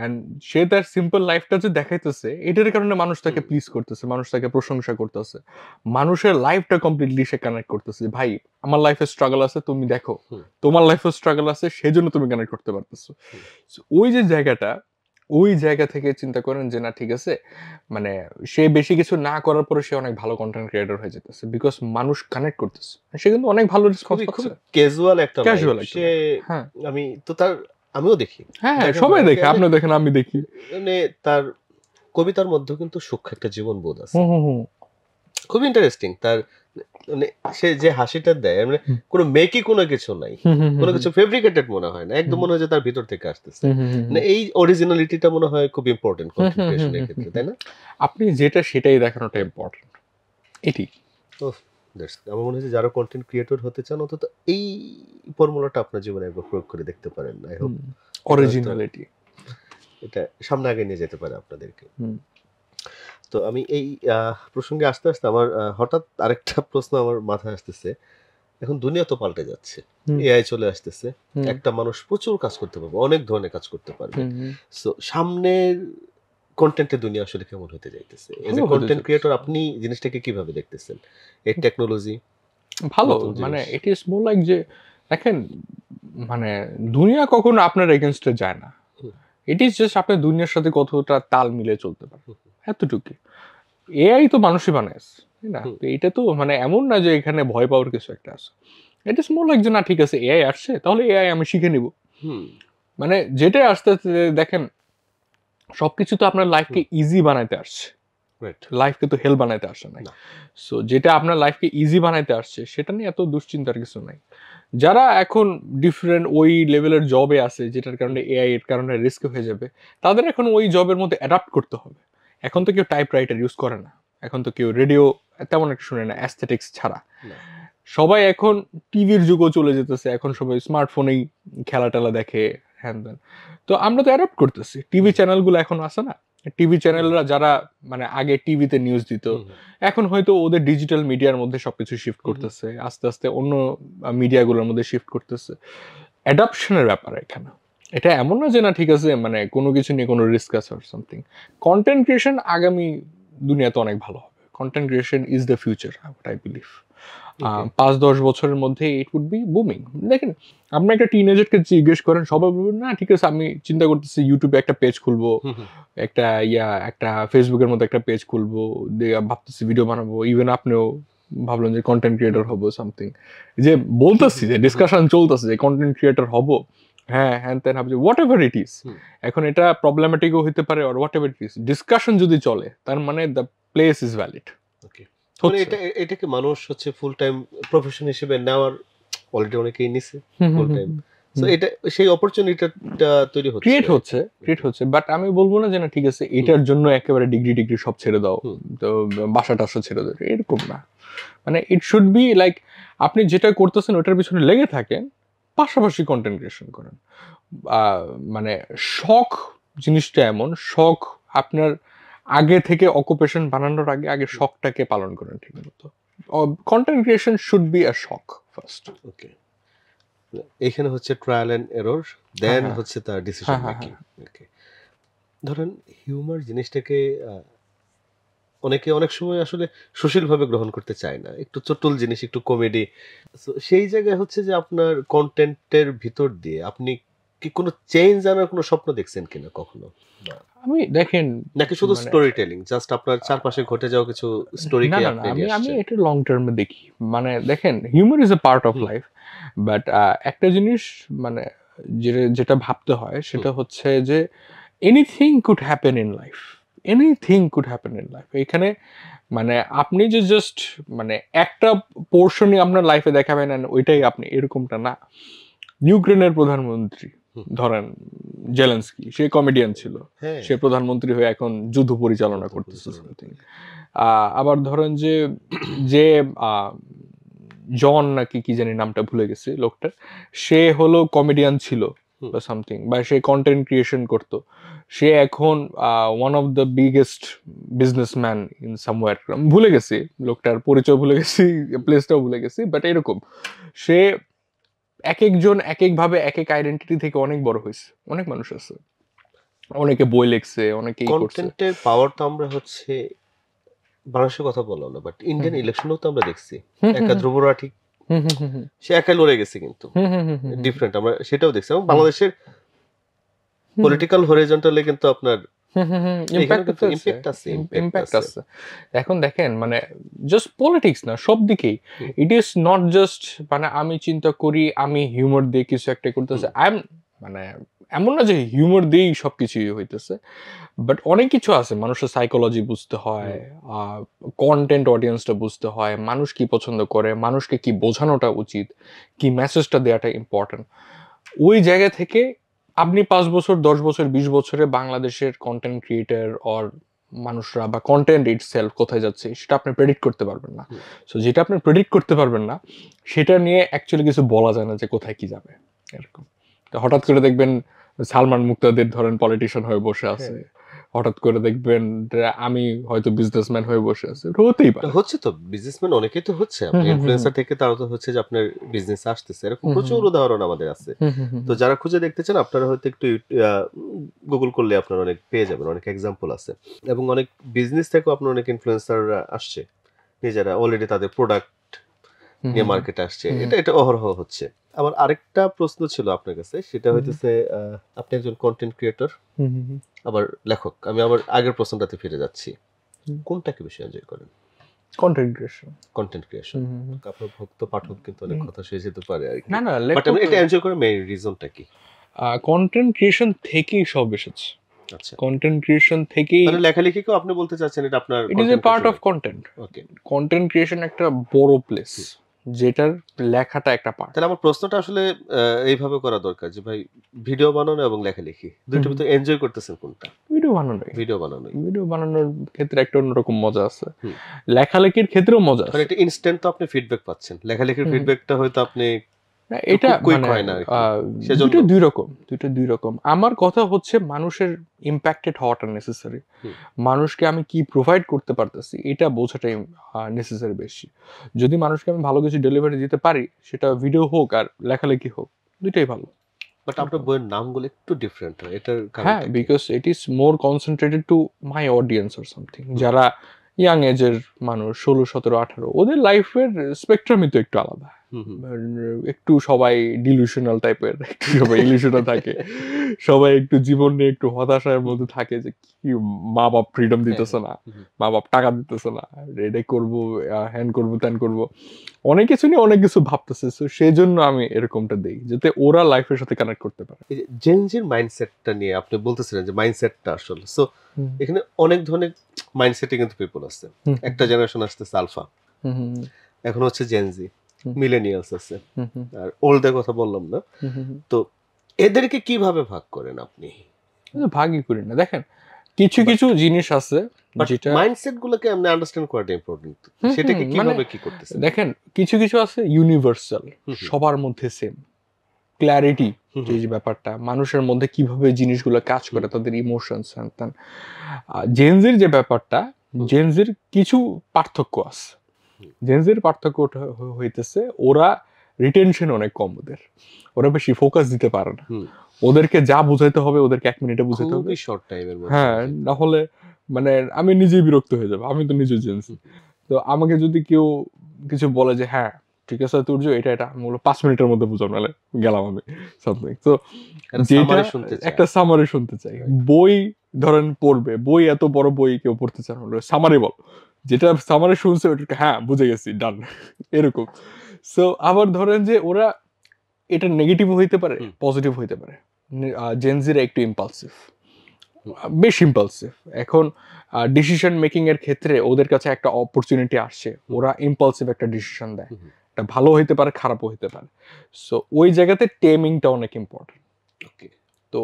এন্ড সে তার সিম্পল লাইফটা যে দেখাইতেছে এটার কারণে মানুষ তাকে হুম। প্লিজ করতেছে, মানুষ তাকে প্রশংসা করতেছে, মানুষের লাইফটা কমপ্লিটলি সে কানেক্ট করতেছে। ভাই আমার লাইফে স্ট্রাগল আছে, তুমি দেখো হুম। তোমার লাইফে স্ট্রাগল আছে, সেজন্য তুমি কানেক্ট করতে পারতেছো। হুম। So, ওই যে জায়গাটা, ওই জায়গা থেকে চিন্তা করেন যে না ঠিক আছে, মানে সে বেশি কিছু না করার পরে সে অনেক ভালো কন্টেন্ট ক্রিয়েটর হয়ে যেতেছে, বিকজ মানুষ কানেক্ট করতেছে, সে কিন্তু অনেক ভালো রেসপন্স খুবই পাচ্ছে। ক্যাজুয়াল একটা Casual লাইফ। একটা সে হ্যাঁ আমি তো তার আমিও দেখি। হ্যাঁ দেখা সবাই হয় দেখে, যে আপনি দেখেন, আমি দেখি। মানে তার কবিতার মধ্যে কিন্তু সূক্ষ্ম একটা জীবন বোধ আছে। হুম হুম হুম খুবই ইন্টারেস্টিং তার, মানে সে যে হাসিটা দেয় মানে হুম। কোনো মেকি কোনো কিছু নাই, হুম হুম কোনো কিছু ফেব্রিকেটেড মনে হয় না, একদম হুম। মনে হয় যে তার ভিতর থেকে আসতেছে। হুম হুম হুম মানে এই অরিজিনালিটিটা মনে হয় খুব ইম্পর্টেন্ট হুম হুম কন্টেন্ট ক্রিয়েশনের হুম ক্ষেত্রে, হুম তাই না? আপনি যেটা সেটাই দেখানোটা ইম্পর্টেন্ট। এটি আমার মনে হয় যে যারা কন্টেন্ট ক্রিয়েটর হতে চান অন্তত এই ফর্মুলাটা আপনার জীবনে একবার প্রয়োগ করে দেখতে পারেন। I hope originality. এটা সামনে আগে নিয়ে যেতে পারে আপনাদেরকে। হুম। তো আমি এই প্রসঙ্গে আসতে আসতে আমার হঠাৎ আরেকটা প্রশ্ন আমার মাথায় আসতেছে। এখন দুনিয়া তো পাল্টে যাচ্ছে, হুম। এআই চলে আসতেছে, হুম। একটা মানুষ প্রচুর কাজ করতে পারবে, অনেক ধরনের কাজ করতে পারবে। হুম, হুম। সো সামনের কন্টেন্টের দুনিয়া আসলে কেমন হতে যাইতেছে? এজ এ ভালো হতে কন্টেন্ট যাচ্ছে। ক্রিয়েটর আপনি জিনিসটাকে কিভাবে দেখতেছেন? এই টেকনোলজি ভালো, নতুন মানে জিনিস। ইট ইজ মোর লাইক যে দেখেন, মানে দুনিয়া কখনো আপনার এগেনস্টে যায় না। হুম। ইট ইজ জাস্ট আপনার দুনিয়ার সাথে কতটা তাল মিলে চলতে পারে, হুম, এতটুকুই। এআই তো মানুষই বানাইছে, তাই না? হুম। তো এটা তো মানে এমন না যে এখানে ভয় পাওয়ার কিছু একটা আছে। ইট ইজ মোর লাইক যে না ঠিক আছে এআই আসছে, তাহলে এআই আমি শিখে নিব। হুম, মানে যেটা আসতে আসতে দেখেন, সবকিছু তো আপনার লাইফকে ইজি বানাইতে আসছে, রাইট। লাইফকে তো হেল বানাইতে আসে নাই। না। সো যেটা আপনার লাইফকে ইজি বানাইতে আসছে সেটা নিয়ে এত দুশ্চিন্তার কিছু নাই। যারা এখন ডিফারেন্ট ওই লেভেলের জবে আছে যেটার কারণে এআই এর কারণে রিস্ক হয়ে যাবে, তাদের এখন ওই জবের মধ্যে অ্যাডাপ্ট করতে হবে। এখন তো কেউ টাইপ রাইটার ইউজ করে না, এখন তো কেউ রেডিও তেমন একটা শুনে না অ্যাস্থেটিক্স ছাড়া। না। সবাই এখন টিভির যুগও চলে যেতেছে, এখন সবাই স্মার্টফোনেই খেলা টেলা দেখে, হ্যান ত্যান। তো আমরা তো অ্যাডাপ্ট করতেছি, টিভি চ্যানেলগুলো এখন আছে না, টিভি চ্যানেলরা যারা মানে আগে টিভিতে নিউজ দিত, হুম, এখন হয়তো ওদের ডিজিটাল মিডিয়ার মধ্যে সবকিছু শিফট করতেছে, আস্তে আস্তে অন্য মিডিয়াগুলোর মধ্যে শিফট করতেছে। অ্যাডাপশনের ব্যাপার এখানে। এটা এমন না যে না ঠিক আছে মানে কোনো কিছু নিয়ে কোনো রিস্ক আছে অর সামথিং। কন্টেন্ট ক্রিয়েশন আগামী দুনিয়াতে অনেক ভালো হবে। Content creation is the future, I believe. Okay. 5-10 বছরের মধ্যে ইট উড বি বুমিং। দেখেন আপনি একটা টিনেজারকে জিজ্ঞেস করেন, সবাই বলবেন না ঠিক আছে আমি চিন্তা করতেছি ইউটিউবে একটা পেজ খুলবো, হুম, হুম। একটা ফেসবুকের মধ্যে একটা পেজ খুলবো, দিয়ে ভাবতেছি ভিডিও বানাবো, ইভেন আপনিও ভাবলেন যে কন্টেন্ট ক্রিয়েটর হবো সামথিং, যে বলতেছি যে ডিসকাশন চলতেছে যে কন্টেন্ট ক্রিয়েটর হবো, হ্যাঁ হ্যান তেন ভাবছি whatever it is. Hmm. এখন এটা প্রবলেমেটিকও হতে পারে আর whatever it is, discussion যদি চলে তার মানে the place is valid. Okay. মানে এটাকে মানুষ হচ্ছে ফুল টাইম প্রফেশন হিসেবে নেওয়ার অলরেডি অনেকেই নিছে ফুল টাইম। সো এটা সেই অপরচুনিটিটা তৈরি হচ্ছে। ক্রিয়েট হচ্ছে বাট আমি বলবো না যে না ঠিক আছে এটার জন্য একেবারে ডিগ্রি সব ছেড়ে দাও, হুম। তো বাসা টাসা ছেড়ে দাও, এরকম না। মানে ইট শুড বি লাইক আপনি যেটা করতেছেন ওটার পিছনে লেগে থাকেন, পাশাপাশি কন্টেন্ট ক্রিয়েশন করেন। মানে শখ জিনিসটা এমন, শখ আপনার আগে থেকে অকুপেশন বানানোর আগে শখটাকে পালন করেন ঠিক মতো। Content creation should be a শখ ফার্স্ট। ওকে, এখানে হচ্ছে ট্রায়াল এন্ড এরর, দেন হ্যাঁ। হচ্ছে তার ডিসিশন হ্যাঁ, মেকিং। ওকে, ধরেন হিউমার জিনিসটাকে অনেকে অনেক সময় আসলে সুশীলভাবে গ্রহণ করতে চায় না, একটু চটুল জিনিস, একটু কমেডি। সো সেই জায়গায় হচ্ছে যে আপনার কন্টেন্টের ভিতর দিয়ে আপনি কি কোনো চেঞ্জ আনার কোনো স্বপ্ন দেখছেন কিনা কখনো? আমি দেখেন নাকি শুধু মানে স্টোরি টেলিং, জাস্ট আপনার চারপাশে ঘটে যাওয়া কিছু না স্টোরিকে না না আপনি আমি নিয়ে আমি আসছেন? এটা লং টার্মে দেখি। মানে দেখেন humour is a part of hmm, life, but একটা জিনিস মানে যেটা ভাবতে হয় সেটা হচ্ছে যে anything could happen in life, anything could happen in life. এখানে মানে আপনি যে জাস্ট মানে একটা পোর্শনই আপনার লাইফে দেখাবেন and ওইটাই আপনি, এরকমটা না। ইউক্রেনের প্রধানমন্ত্রী হুম। ধরেন জেলেন্সকি, সে কমেডিয়ান ছিল, হ্যাঁ, সে প্রধানমন্ত্রী হয়ে এখন যুদ্ধ পরিচালনা করতেছে something। আবার ধরেন যে যে আহ, জন নাকি কি জানি নামটা ভুলে গেছি লোকটার, সে হলো কমেডিয়ান ছিল হুম। বা সামথিং, বা সে কন্টেন্ট ক্রিয়েশন করতো। সে এখন one of the biggest businessman in somewhere, ভুলে গেছি লোকটার পরিচয়, ভুলে গেছি প্লেসটাও ভুলে গেছি, বাট এরকম সে এক একজন এক একভাবে এক এক আইডেন্টিটি থেকে অনেক বড় হয়েছে। অনেক মানুষ আছে, অনেকে বই লিখছে, অনেকে করছে। কন্টেন্টের পাওয়ার তো আমরা হচ্ছে বাংলাদেশের কথা বললাম না, বাট ইন্ডিয়ান ইলেকশনেও তো আমরা দেখছি একা ধ্রুব রাঠি সে একাই লড়ে গেছে, কিন্তু ডিফারেন্ট আমরা সেটাও দেখছি। এবং বাংলাদেশের পলিটিক্যাল হরিজন্টালে কিন্তু আপনার ইম্প্যাক্ট আছে। ইম্প্যাক্ট আছে। এখন দেখেন মানে জাস্ট পলিটিক্স না, সব দিকেই ইট ইজ নট জাস্ট মানে আমি চিন্তা করি আমি হিউমার দিয়ে কিছু একটা করতেছে, আই এম মানে এমন না যে হিউমার দিয়েই সবকিছুই হইতেছে, বাট অনেক কিছু আছে। মানুষের সাইকোলজি বুঝতে হয়, কন্টেন্ট অডিয়েন্সটা বুঝতে হয়, মানুষ কি পছন্দ করে, মানুষকে কি বোঝানোটা উচিত, কি মেসেজটা দেওয়াটা ইম্পর্টেন্ট। ওই জায়গা থেকে আপনি 5 বছর 10 বছর 20 বছরে বাংলাদেশের কন্টেন্ট ক্রিয়েটর অর মানুষরা বা কন্টেন্ট ইটসেলফ কোথায় যাচ্ছে সেটা আপনি প্রেডিক্ট করতে পারবেন না। সো যেটা আপনি প্রেডিক্ট করতে পারবেন না সেটা নিয়ে অ্যাকচুয়ালি কিছু বলা যায় না যে কোথায় কি যাবে এরকম। তো হঠাৎ করে দেখবেন সালমান মুক্তাদির ধরেন পলিটিশিয়ান হয়ে বসে আছে, হঠাৎ করে দেখবেন যে আমি হয়তো বিজনেসম্যান হয়ে বসে আছি, এটা হতেই পারে। হচ্ছে তো, বিজনেসম্যান অনেকেই তো হচ্ছে, আপনি ইনফ্লুয়েন্সার থেকে তারা তো হচ্ছে যে আপনার বিজনেস আসতেছে, এরকম প্রচুর উদাহরণ আমাদের আছে। তো যারা খুঁজে দেখতে চান আপনারা হয়তো একটু গুগল করলে আপনারা অনেক পেয়ে যাবেন, অনেক এক্সাম্পল আছে। এবং অনেক বিজনেস থেকেও আপনার অনেক ইনফ্লুয়েন্সাররা আসছে, নিজেরা অলরেডি তাদের প্রোডাক্ট নিয়ে মার্কেটে আসছে, এটা অহরহ হচ্ছে। আমার আরেকটা প্রশ্ন ছিল আপনার কাছে, সেটা হইতেছে আপনি একজন কন্টেন্ট ক্রিয়েটর আবার লেখক। আমি আবার আগের প্রশ্নটাতে ফিরে যাচ্ছি, কোনটাকে বেশি এনজয় করেন? Content creation. Content creation. আপনার ভক্ত পাঠক কিন্তু অনেক কথা শুনে যেতে পারে আর কি, না না, বাট আমি এটা এনজয় করার মেইন রিজনটা কি? কন্টেন্ট ক্রিয়েশন থেকেই সব এসেছে। আচ্ছা, কন্টেন্ট ক্রিয়েশন থেকেই, মানে লেখালেখিকেও আপনি বলতে চাচ্ছেন এটা আপনার it is a part of content. Okay. Content creation একটা বড় প্লেস যেটার লেখাটা একটা পার্ট। তাহলে আমার প্রশ্নটা আসলে এইভাবে করা দরকার যে ভাই ভিডিও বানানো এবং লেখালেখি দুইটার ভিতরে এনজয় করতেছেন কোনটা? ভিডিও বানানো। ভিডিও বানানোই। ভিডিও বানানোর ক্ষেত্রে একটা অন্যরকম মজা আছে, লেখালেখির ক্ষেত্রেও মজা মানে আছে। এটা ইনস্ট্যান্ট তো আপনি ফিডব্যাক পাচ্ছেন, লেখালেখির ফিডব্যাকটা হয়তো আপনি না, এটা কুইক মানে হয় না আর কি, সেজন্য দুটো দুই রকম। আমার কথা হচ্ছে মানুষের ইম্প্যাক্টেড হওয়াটা নেসেসারি। মানুষকে আমি কি প্রোভাইড করতে পারতেছি এটা বোঝাটাই নেসেসারি বেশি। যদি মানুষকে আমি ভালো কিছু ডেলিভারি দিতে পারি, সেটা ভিডিও হোক আর লেখালেখি হোক, দুইটাই ভালো। বাট আপনার বইয়ের নামগুলো একটু ডিফারেন্ট হয়, এটার হ্যাঁ, কারণটা কি? Because it is more concentrated to my audience or something. যারা ইয়াং এজের মানুষ 16, 17, 18, ওদের লাইফের স্পেকট্রামই তো একটু আলাদা। একটু সবাই ডিলুশনাল টাইপের, একটু সবাই ইলিউশনাল থাকে, সবাই একটু জীবন নিয়ে একটু হতাশার মধ্যে থাকে যে কি মা বাপ ফ্রিডম দিতেছে না, মা বাপ টাকা দিতেছে না, এটাই করবো, হ্যান করবো, ত্যান করবো, অনেক কিছু নিয়ে অনেক কিছু ভাবতেছে। সো সেই জন্য আমি এরকমটা দেই যাতে ওরা লাইফের সাথে কানেক্ট করতে পারে। এই যে জেনজির মাইন্ডসেটটা নিয়ে আপনি বলতেছিলেন যে মাইন্ডসেটটা আসলে, সো এখানে অনেক ধরনের মাইন্ডসেটে কিন্তু পিপল আছে। একটা জেনারেশন আসতেছে আলফা, এখন হচ্ছে জেনজি, মিলেনিয়ালস আছে, আর ওল্ডের কথা বললাম না। তো এদেরকে কিভাবে ভাগ করেন আপনি? ভাগই করি না। দেখেন কিছু কিছু জিনিস আছে যেটা মাইন্ডসেট গুলোকে আমরা আন্ডারস্ট্যান্ড করাটা ইম্পর্টেন্ট, সেটাকে কিভাবে কি করতেছেন? দেখেন কিছু কিছু আছে ইউনিভার্সাল, সবার মধ্যে সেম ক্ল্যারিটি, যে ব্যাপারটা মানুষের মধ্যে কিভাবে জিনিসগুলো কাজ করে, তাদের ইমোশনস। জেনজির যে ব্যাপারটা, জেনজির কিছু পার্থক্য আছে। জেনজির পার্থক্য হইতেছে ওরা রিটেনশন অনেক কম, ওরা বেশি ফোকাস দিতে পারে না। ওদেরকে যা বুঝাইতে হবে ওদেরকে 1 মিনিটে বুঝাইতে হবে, শর্ট টাইমের মধ্যে। হ্যাঁ, না হলে মানে আমি নিজেই বিরক্ত হয়ে যাবো। আমি তো নিজে জেনজি, তো আমাকে যদি কেউ কিছু বলে যে হ্যাঁ ঠিক আছে তুর্য এটা এটা আমি বলবো 5 মিনিটের মধ্যে বুঝাও, নাহলে গেলাম আমি সামথিং। তো একটা যেটা summary শুনতে চায়। একটা সামারি শুনতে চাই। বই ধরেন পড়বে, বই এত বড় বই কেউ পড়তে চায় না, সামারি বল, যেটা সামারি শুনছে ওটা হ্যাঁ বুঝে গেছি ডান এরকম। সো আবার ধরেন যে ওরা এটা নেগেটিভ হইতে পারে, পজিটিভ হইতে পারে। জেনজিরা একটু ইম্পালসিভ, বেশ ইম্পালসিভ। এখন ডিসিশন মেকিং এর ক্ষেত্রে ওদের কাছে একটা অপরচুনিটি আসছে, ওরা ইম্পালসিভ একটা ডিসিশন দেয়, এটা ভালো হইতে পারে খারাপও হইতে পারে। সো ওই জায়গাতে টেমিংটা অনেক ইম্পর্টেন্ট। ওকে, তো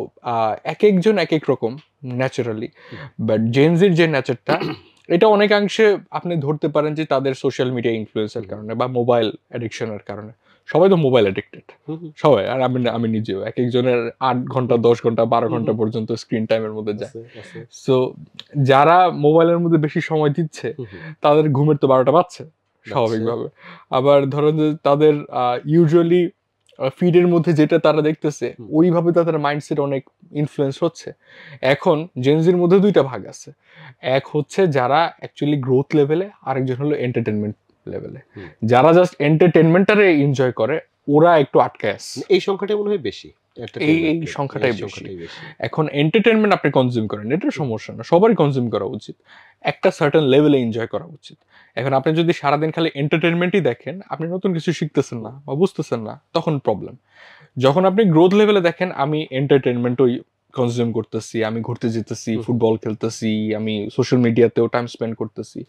এক একজন এক এক রকম ন্যাচারালি, বাট জেনজির যে নেচারটা এটা অনেকাংশে আপনি ধরতে পারেন যে তাদের সোশ্যাল মিডিয়া ইনফ্লুয়েন্সের কারণে বা মোবাইল অ্যাডিকশনের কারণে। সবাই তো মোবাইল অ্যাডিক্টেড, সবাই। আর আমি নিজেও, এক একজনের 8 ঘন্টা 10 ঘন্টা 12 ঘন্টা পর্যন্ত স্ক্রিন টাইমের মধ্যে যায়। সো যারা মোবাইলের মধ্যে বেশি সময় দিচ্ছে তাদের ঘুমের তো 12টা বাজছে স্বাভাবিকভাবে। আবার ধরেন যে তাদের ইউজুয়ালি ফিডের মধ্যে যেটা তারা দেখতেছে ওইভাবে তাদের মাইন্ডসেট অনেক ইনফ্লুয়েন্স হচ্ছে। এখন জেনজির মধ্যে দুইটা ভাগ আছে, এক হচ্ছে যারা অ্যাকচুয়ালি গ্রোথ লেভেলে, আরেকজন হলো এন্টারটেনমেন্ট লেভেলে। যারা জাস্ট এন্টারটেনমেন্টটারে এনজয় করে ওরা একটু আটকে আছে, এই সংখ্যাটা মনে হয় বেশি, এই সংখ্যাটাই বেশি। এখন এন্টারটেনমেন্ট আপনি কনজিউম করেন, এটা সমস্যা না, সবারই কনজিউম করা উচিত, একটা সার্টেন লেভেলে এনজয় করা উচিত। এখন আপনি যদি সারাদিন খালি এন্টারটেনমেন্টই দেখেন, আপনি নতুন কিছু শিখতেছেন না বা বুঝতেছেন না, তখন প্রবলেম। যখন আপনি গ্রোথ লেভেলে দেখেন, আমি এন্টারটেনমেন্টই কনজিউম করতেছি, আমি ঘুরতে যেতেছি, ফুটবল খেলতেছি, আমি সোশ্যাল মিডিয়াতেও টাইম স্পেন্ড করতেছি,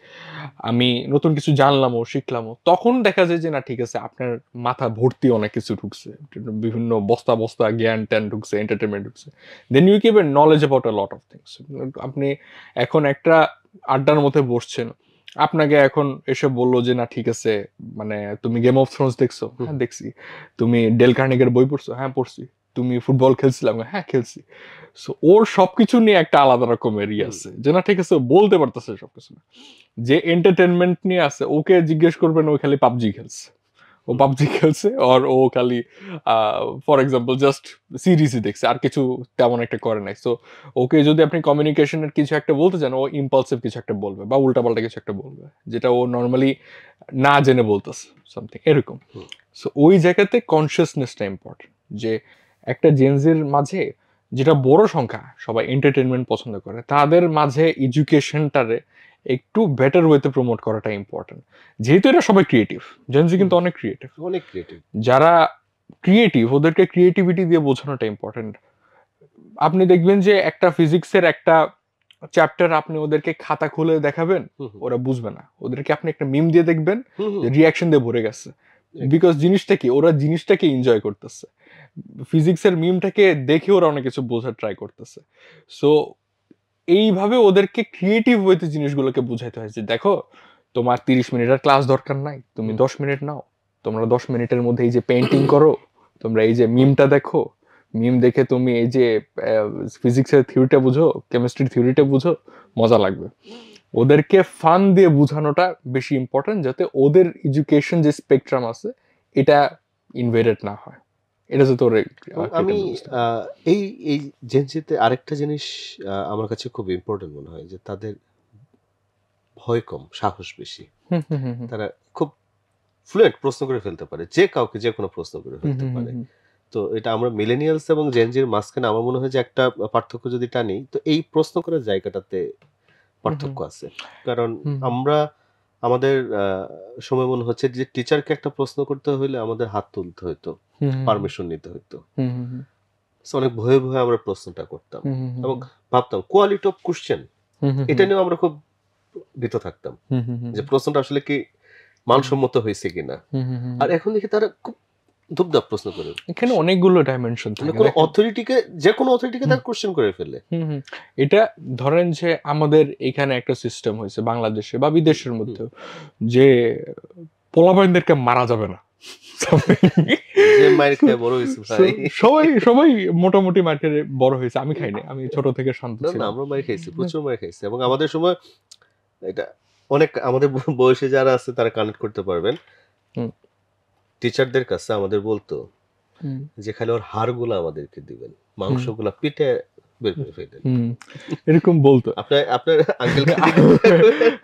আমি নতুন কিছু জানলামও শিখলামও, তখন দেখা যায় যে না ঠিক আছে, আপনার মাথা ভর্তি অনেক কিছু ঢুকছে, বিভিন্ন বস্তা বস্তা জ্ঞান ট্যান ঢুকছে, এন্টারটেনমেন্ট ঢুকছে, then you give a knowledge about a lot of things. আপনি এখন একটা আড্ডার মধ্যে বসছেন, আপনাকে এখন এসে বললো যে না ঠিক আছে, মানে তুমি গেম অফ থ্রোনস দেখছো? হ্যাঁ দেখছি। তুমি ডেল কার্নেগের বই পড়ছো? হ্যাঁ পড়ছি। তুমি ফুটবল খেলছিলাম? হ্যাঁ খেলছি। সো ওর সবকিছু নিয়ে একটা আলাদা রকমের আছে, যে না ঠিক আছে বলতে পারতেছে সবকিছু না। যে এন্টারটেনমেন্ট নিয়ে আছে, ওকে জিজ্ঞেস করবেন ও খালি পাবজি খেলছে, ও পাবজি খেলছে, আর ও খালি ফর এক্সাম্পল জাস্ট সিরিজই দেখছে, আর কিছু তেমন একটা করে নাই। সো ওকে যদি আপনি কমিউনিকেশনের কিছু একটা বলতে চান, ও ইম্পালসিভ কিছু একটা বলবে বা উল্টাপাল্টা কিছু একটা বলবে, যেটা ও নর্মালি না জেনে বলতেছে সামথিং এরকম। সো ওই জায়গাতে কনসিয়াসনেসটা ইম্পর্টেন্ট, যে একটা জেনজির মাঝে, যেটা বড় সংখ্যা সবাই এন্টারটেনমেন্ট পছন্দ করে, তাদের মাঝে এডুকেশনটারে একটু বেটার ওয়েতে প্রমোট করাটা ইম্পর্টেন্ট। যেহেতু এটা সবাই ক্রিয়েটিভ, জেনজি কিন্তু অনেক ক্রিয়েটিভ, অনেক ক্রিয়েটিভ। যারা ক্রিয়েটিভ ওদেরকে ক্রিয়েটিভিটি দিয়ে বোঝানোটা ইম্পর্টেন্ট। আপনি দেখবেন যে একটা ফিজিক্সের একটা চ্যাপ্টার আপনি ওদেরকে খাতা খুলে দেখাবেন, ওরা বুঝবে না। ওদেরকে আপনি একটা মিম দিয়ে দেখবেন, রিয়াকশন দিয়ে ভরে গেছে, বিকজ জিনিসটা কি, ওরা জিনিসটাকে এনজয় করতেছে, ফিজিক্সের মিমটাকে দেখে ওরা অনেক কিছু বোঝার ট্রাই করতেছে। সো এইভাবে ওদেরকে ক্রিয়েটিভ ওয়েতে জিনিসগুলোকে বুঝাইতে হয় যে দেখো, তোমার 30 মিনিটের ক্লাস দরকার নাই, তুমি 10 মিনিট নাও, তোমরা 10 মিনিটের মধ্যে এই যে পেইন্টিং করো, তোমরা এই যে মিমটা দেখো, মিম দেখে তুমি এই যে ফিজিক্সের থিওরিটা বুঝো, কেমিস্ট্রির থিওরিটা বুঝো, মজা লাগবে। ওদেরকে ফান দিয়ে বোঝানোটা বেশি ইম্পর্টেন্ট, যাতে ওদের এডুকেশন যে স্পেকট্রাম আছে এটা ইনভেডেড না হয়। এটা যাতে ওরা আমি এই এই জেনজিতে আরেকটা জিনিস আমার কাছে খুব ইম্পর্টেন্ট মনে হয়, যে তাদের ভয় কম, সাহস বেশি। তারা খুব ফ্লুয়েন্ট প্রশ্ন করে ফেলতে পারে, যে কাউকে যে কোনো প্রশ্ন করে ফেলতে পারে। তো এটা আমরা মিলেনিয়ালস এবং জেনজির মাঝখানে আমার মনে হয় যে একটা পার্থক্য যদি টানি, তো এই প্রশ্ন করার জায়গাটাতে পার্থক্য আছে। কারণ আমরা আমাদের সময় মনে হচ্ছে যে টিচারকে একটা প্রশ্ন করতে হলে আমাদের হাত তুলতে হতো, পারমিশন নিতে হতো, অনেক ভয়ে ভয়ে আমরা প্রশ্নটা করতাম এবং ভাবতাম কোয়ালিটি অফ কোশ্চেন, এটা নিয়ে আমরা খুব ভীত থাকতাম যে প্রশ্নটা আসলে কি মানসম্মত হয়েছে কিনা। আর এখন দেখি তারা খুব ধুপধাপ প্রশ্ন করে, এখানে অনেকগুলো ডাইমেনশন থাকে, কোনো অথরিটিকে, যে কোনো অথরিটিকে তার কোশ্চেন করে ফেলে। এটা ধরেন যে আমাদের এখানে একটা সিস্টেম হয়েছে বাংলাদেশে বা বিদেশের মধ্যে, যে পোলাপাইনদেরকে মারা যাবে না, সবাই সবাই মোটামুটি মার খেয়ে বড় হয়েছে। আমি খাইনি, আমি ছোট থেকে শান্ত ছিলাম। আমরা মার খাইছি, প্রচুর মার খাইছি। এবং আমাদের সময় এটা অনেক, আমাদের বয়সে যারা আছে তারা কানেক্ট করতে পারবেন, টিচারদের কাছে আমাদের বলতো যে খালি ওর হাড়গুলো আমাদেরকে দিবেন, মাংসগুলা পিঠে বের করে ফেললেন। এরকম বলতো। আপনার আঙ্কেল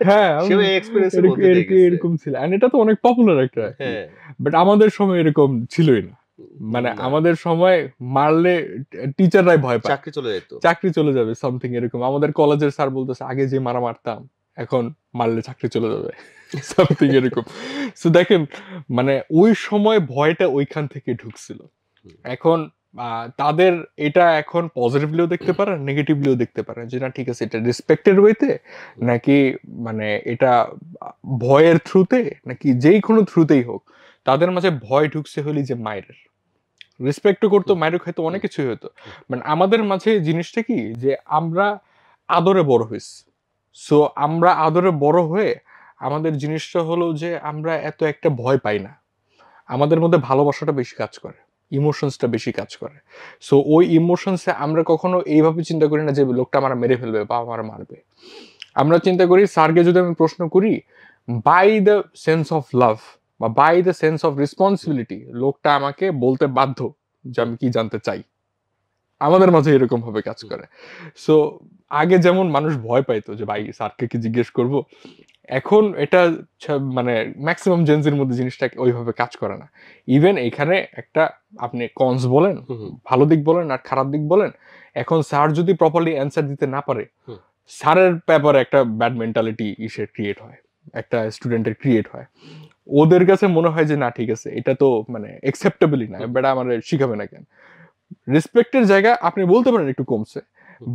হ্যাঁ, সেও এই এক্সপেরিয়েন্সের মধ্যে দিয়ে গেছে। এরকম ছিল। এন্ড এটা তো অনেক পপুলার একটা। হ্যাঁ। বাট আমাদের সময় এরকম ছিলই না। মানে না। আমাদের সময় মারলে টিচাররাই ভয় পায়, চাকরি চলে যেত। চাকরি চলে যাবে সামথিং এরকম। আমাদের কলেজের স্যার বলতেছে আগে যে মারা মারতাম এখন মারলে চাকরি চলে যাবে সামথিং এরকম। সো দেখেন মানে ওই সময় ভয়টা ওইখান থেকে ঢুকছিল। এখন তাদের এটা এখন পজিটিভলিও দেখতে পারে, নেগেটিভলিও দেখতে পারে যে না ঠিক আছে এটা রেসপেক্টের ওয়েতে নাকি মানে এটা ভয়ের থ্রুতে নাকি যেই কোনো থ্রুতেই হোক, তাদের মাঝে ভয় ঢুকছে হলি যে মায়ের রেসপেক্টও করতো, মায়েরও খাইতো, অনেক কিছুই হতো। মানে আমাদের মাঝে জিনিসটা কি যে আমরা আদরে বড় হয়েছি। সো আমরা আদরে বড় হয়ে আমাদের জিনিসটা হলো যে আমরা এত একটা ভয় পাই না, আমাদের মধ্যে ভালোবাসাটা বেশি কাজ করে, ইমোশনসটা বেশি কাজ করে। সো ওই ইমোশনসে আমরা কখনো এইভাবে চিন্তা করি না যে লোকটা আমার মেরে ফেলবে বা আমার মারবে। আমরা চিন্তা করি স্যারকে যদি আমি প্রশ্ন করি by the sense of love বা by the sense of responsibility, লোকটা আমাকে বলতে বাধ্য যে আমি কি জানতে চাই। আমাদের মাঝে এরকম ভাবে কাজ করে। সো আগে যেমন মানুষ ভয় পাইতো যে ভাই স্যারকে কি জিজ্ঞেস করব, এখন এটা মানে ম্যাক্সিমাম জেনজির মধ্যে জিনিসটা ওইভাবে কাজ করে না। ইভেন এখানে একটা আপনি কনস বলেন, ভালো দিক বলেন আর খারাপ দিক বলেন, এখন স্যার যদি প্রপারলি অ্যান্সার দিতে না পারে, স্যারের ব্যাপারে একটা ব্যাড মেন্টালিটি ক্রিয়েট হয়, একটা স্টুডেন্টের ক্রিয়েট হয়। ওদের কাছে মনে হয় যে না ঠিক আছে এটা তো মানে অ্যাকসেপ্টেবলই না, বেটা আমার শিখাবে না কেন। রেসপেক্টের জায়গা আপনি বলতে পারেন একটু কমছে,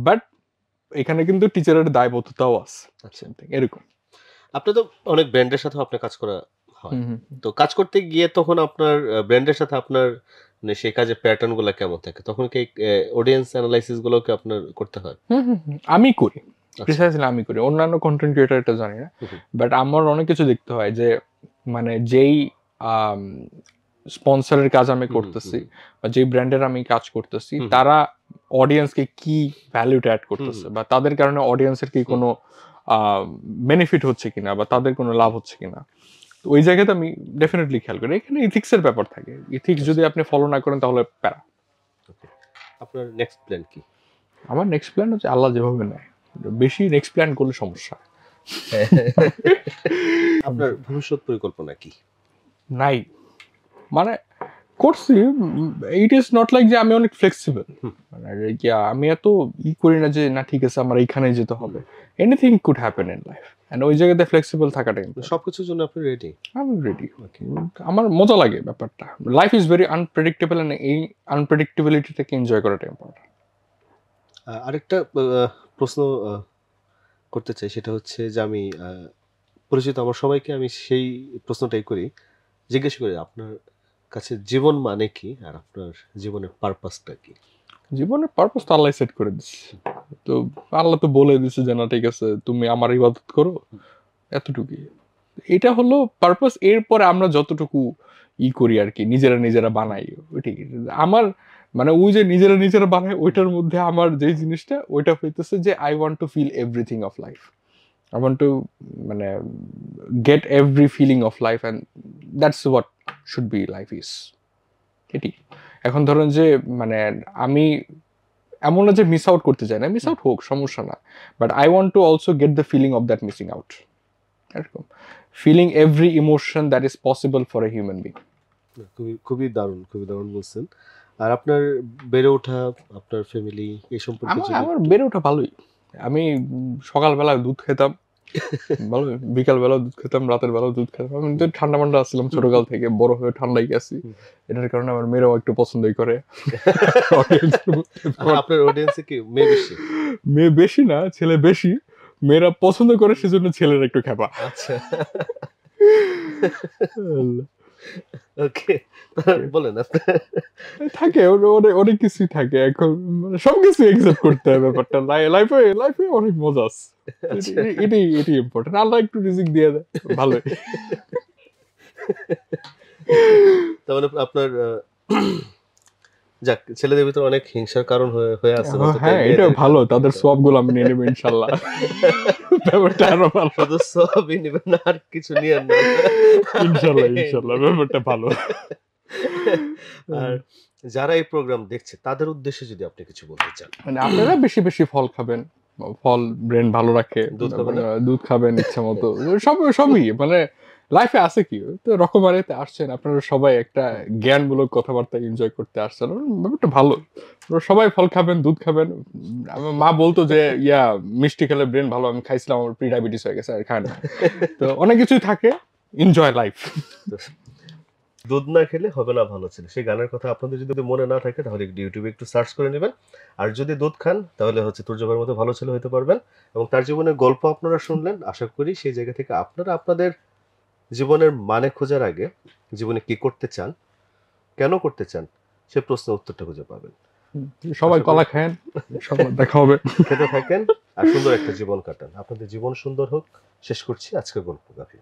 বাট এখানে কিন্তু টিচারের দায়বদ্ধতাও আছে। আচ্ছা, এরকম। আপনি তো অনেক ব্র্যান্ডের সাথে আপনার কাজ করা হয়, তো কাজ করতে গিয়ে তখন আপনার ব্র্যান্ডের সাথে আপনার মানে সেই কাজের প্যাটার্ন গুলো কেমন থাকে? তখন কি অডিয়েন্স অ্যানালাইসিস গুলো কি আপনার করতে হয়? আমি করি, প্রিসাইসলি আমি করি। অন্যান্য কন্টেন্ট ক্রিয়েটর এটা জানি না, বাট আমার অনেক কিছু দেখতে হয় যে মানে যেই স্পন্সরের কাজ আমি করতেছি বা যেই ব্র্যান্ডের আমি কাজ করতেছি, তারা অডিয়েন্সকে কি ভ্যালুটা অ্যাড করতেছে বা তাদের কারণে অডিয়েন্সের কি কোনো বেনিফিট হচ্ছে কিনা বা তাদের কোনো লাভ হচ্ছে কিনা। তো ওই জায়গাতে আমি ডেফিনেটলি খেয়াল করি। এখানে ইথিক্সের ব্যাপার থাকে, ইথিক্স যদি আপনি ফলো না করেন তাহলে প্যারা। আপনার নেক্সট প্ল্যান কি? আমার নেক্সট প্ল্যান হচ্ছে আল্লাহ যেভাবে নেয়, বেশি নেক্সট প্ল্যান করলে সমস্যা। আপনার ভবিষ্যৎ পরিকল্পনা কি? নাই মানে করছি, ইট ইজ নট লাইক যে আমি অনেক ফ্লেক্সিবল, মানে আমি এত করি না যে না ঠিক আছে আমার এইখানে যেতে হবে। Anything could happen in life, and ওই জায়গাতে ফ্লেক্সিবল থাকাটা সবকিছুর জন্য আপনি রেডি? আমি রেডি। আমার মজা লাগে ব্যাপারটা, life is very unpredictable, and এই আনপ্রেডিক্টেবিলিটিটাকে এনজয় করাটা ইম্পর্টেন্ট। আরেকটা প্রশ্ন করতে চাই, সেটা হচ্ছে যে আমি পরিচিত আমার সবাইকে আমি সেই প্রশ্নটাই করি, জিজ্ঞেস করি আপনার কাছে জীবন মানে কি আর আপনার জীবনের পারপাসটা কি? জীবনের পারপাস তো আল্লাহ সেট করে দিচ্ছে। তো আল্লাহ তো বলে দিচ্ছে যে না ঠিক আছে তুমি আমার ইবাদত করো, এতটুকুই। এটা হলো পারপাস। এরপরে আমরা যতটুকু করি আর কি, নিজেরা বানাই ওইটাই আমার মানে ওই যে নিজেরা বানাই, ওইটার মধ্যে আমার যে জিনিসটা ওইটা হইতেছে যে I want to feel everything of life. I want to মানে get every feeling of life, and that's what should be life is. এটি এখন ধরেন যে মানে আমি এমন না যে মিস আউট করতে চাই না, মিস আউট হোক সমস্যা না, but I want to also get the feeling of that missing out, এরকম feeling every emotion that is possible for a human being. খুবই দারুণ বলছেন। আর আপনার বেড়ে ওঠা, আপনার ফ্যামিলি এই সম্পর্কে? আমার বেড়ে ওঠা ভালোই। আমি সকালবেলা দুধ খেতাম, ভালো, বিকালবেলাও দুধ খেতাম, রাতের বেলাও দুধ খেতাম। আমি তো ঠান্ডা মান্ডা আসছিলাম ছোটকাল থেকে, বড় হয়ে ঠান্ডাই গেছি। এটার কারণে আমার মেয়েরাও একটু পছন্দই করে। আপনার অডিয়েন্সে কি মেয়ে বেশি? মেয়ে বেশি না, ছেলে বেশি। মেয়েরা পছন্দ করে সেজন্য ছেলের একটু খেপা। আচ্ছা, ওকে, বলেন। থাকে অনেক কিছুই থাকে, এখন মানে সবকিছু একসেপ্ট করতে হয় ব্যাপারটা। লাইফে অনেক মজা আছে, এটাই ইম্পর্টেন্ট। আল্লাহ একটু রিজিক দিয়ে দেয়, ভালো। তার মানে আপনার যাক, ছেলেদের ভিতরে অনেক হিংসার কারণ হয়ে আছে। হ্যাঁ, এটা ভালো, তাদের সবগুলো আমি নিয়ে নেবো ইনশাল্লাহ। ব্যাপারটা আরো ভালো, শুধু সবই নেবেন না, আর কিছু নিয়েন না। ইনশাল্লাহ ব্যাপারটা ভালো। আর যারা এই প্রোগ্রাম দেখছে তাদের উদ্দেশ্যে যদি আপনি কিছু বলতে চান। মানে আপনারা বেশি বেশি ফল খাবেন, ফল ব্রেন ভালো রাখে, দুধ খাবেন না? দুধ খাবেন ইচ্ছা মতো, সবই মানে লাইফে আছে কি, তো রকমারিতে আসছেন আপনারা সবাই একটা জ্ঞানমূলক কথাবার্তা এনজয় করতে আসছেন, ব্যাপারটা ভালো। আপনারা সবাই ফল খাবেন, দুধ খাবেন। আমার মা বলতো যে মিষ্টি খেলে ব্রেন ভালো, আমি খাইছিলাম, আমার প্রি ডায়াবেটিস হয়ে গেছে, আর খায় না। তো অনেক কিছুই থাকে, এনজয় লাইফ। দুধ না খেলে হবে না ভালো ছিল, সেই গানের কথা আপনাদের যদি মনে না থাকে তাহলে ইউটিউবে একটু সার্চ করে নেবেন। আর যদি দুধ খান তাহলে হচ্ছে তুর্য ভাইয়ের মতো ভালো ছেলে হতে পারবেন। এবং তার জীবনের গল্প আপনারা শুনলেন, আশা করি সেই জায়গা থেকে আপনারা আপনাদের জীবনের মানে খোঁজার আগে জীবনে কি করতে চান, কেন করতে চান, সে প্রশ্নের উত্তরটা খুঁজে পাবেন। সবাই কলা খায়েন, সবাই দেখা হবে। খেতে থাকেন আর সুন্দর একটা জীবন কাটান। আপনাদের জীবন সুন্দর হোক। শেষ করছি আজকের গল্প গাফি।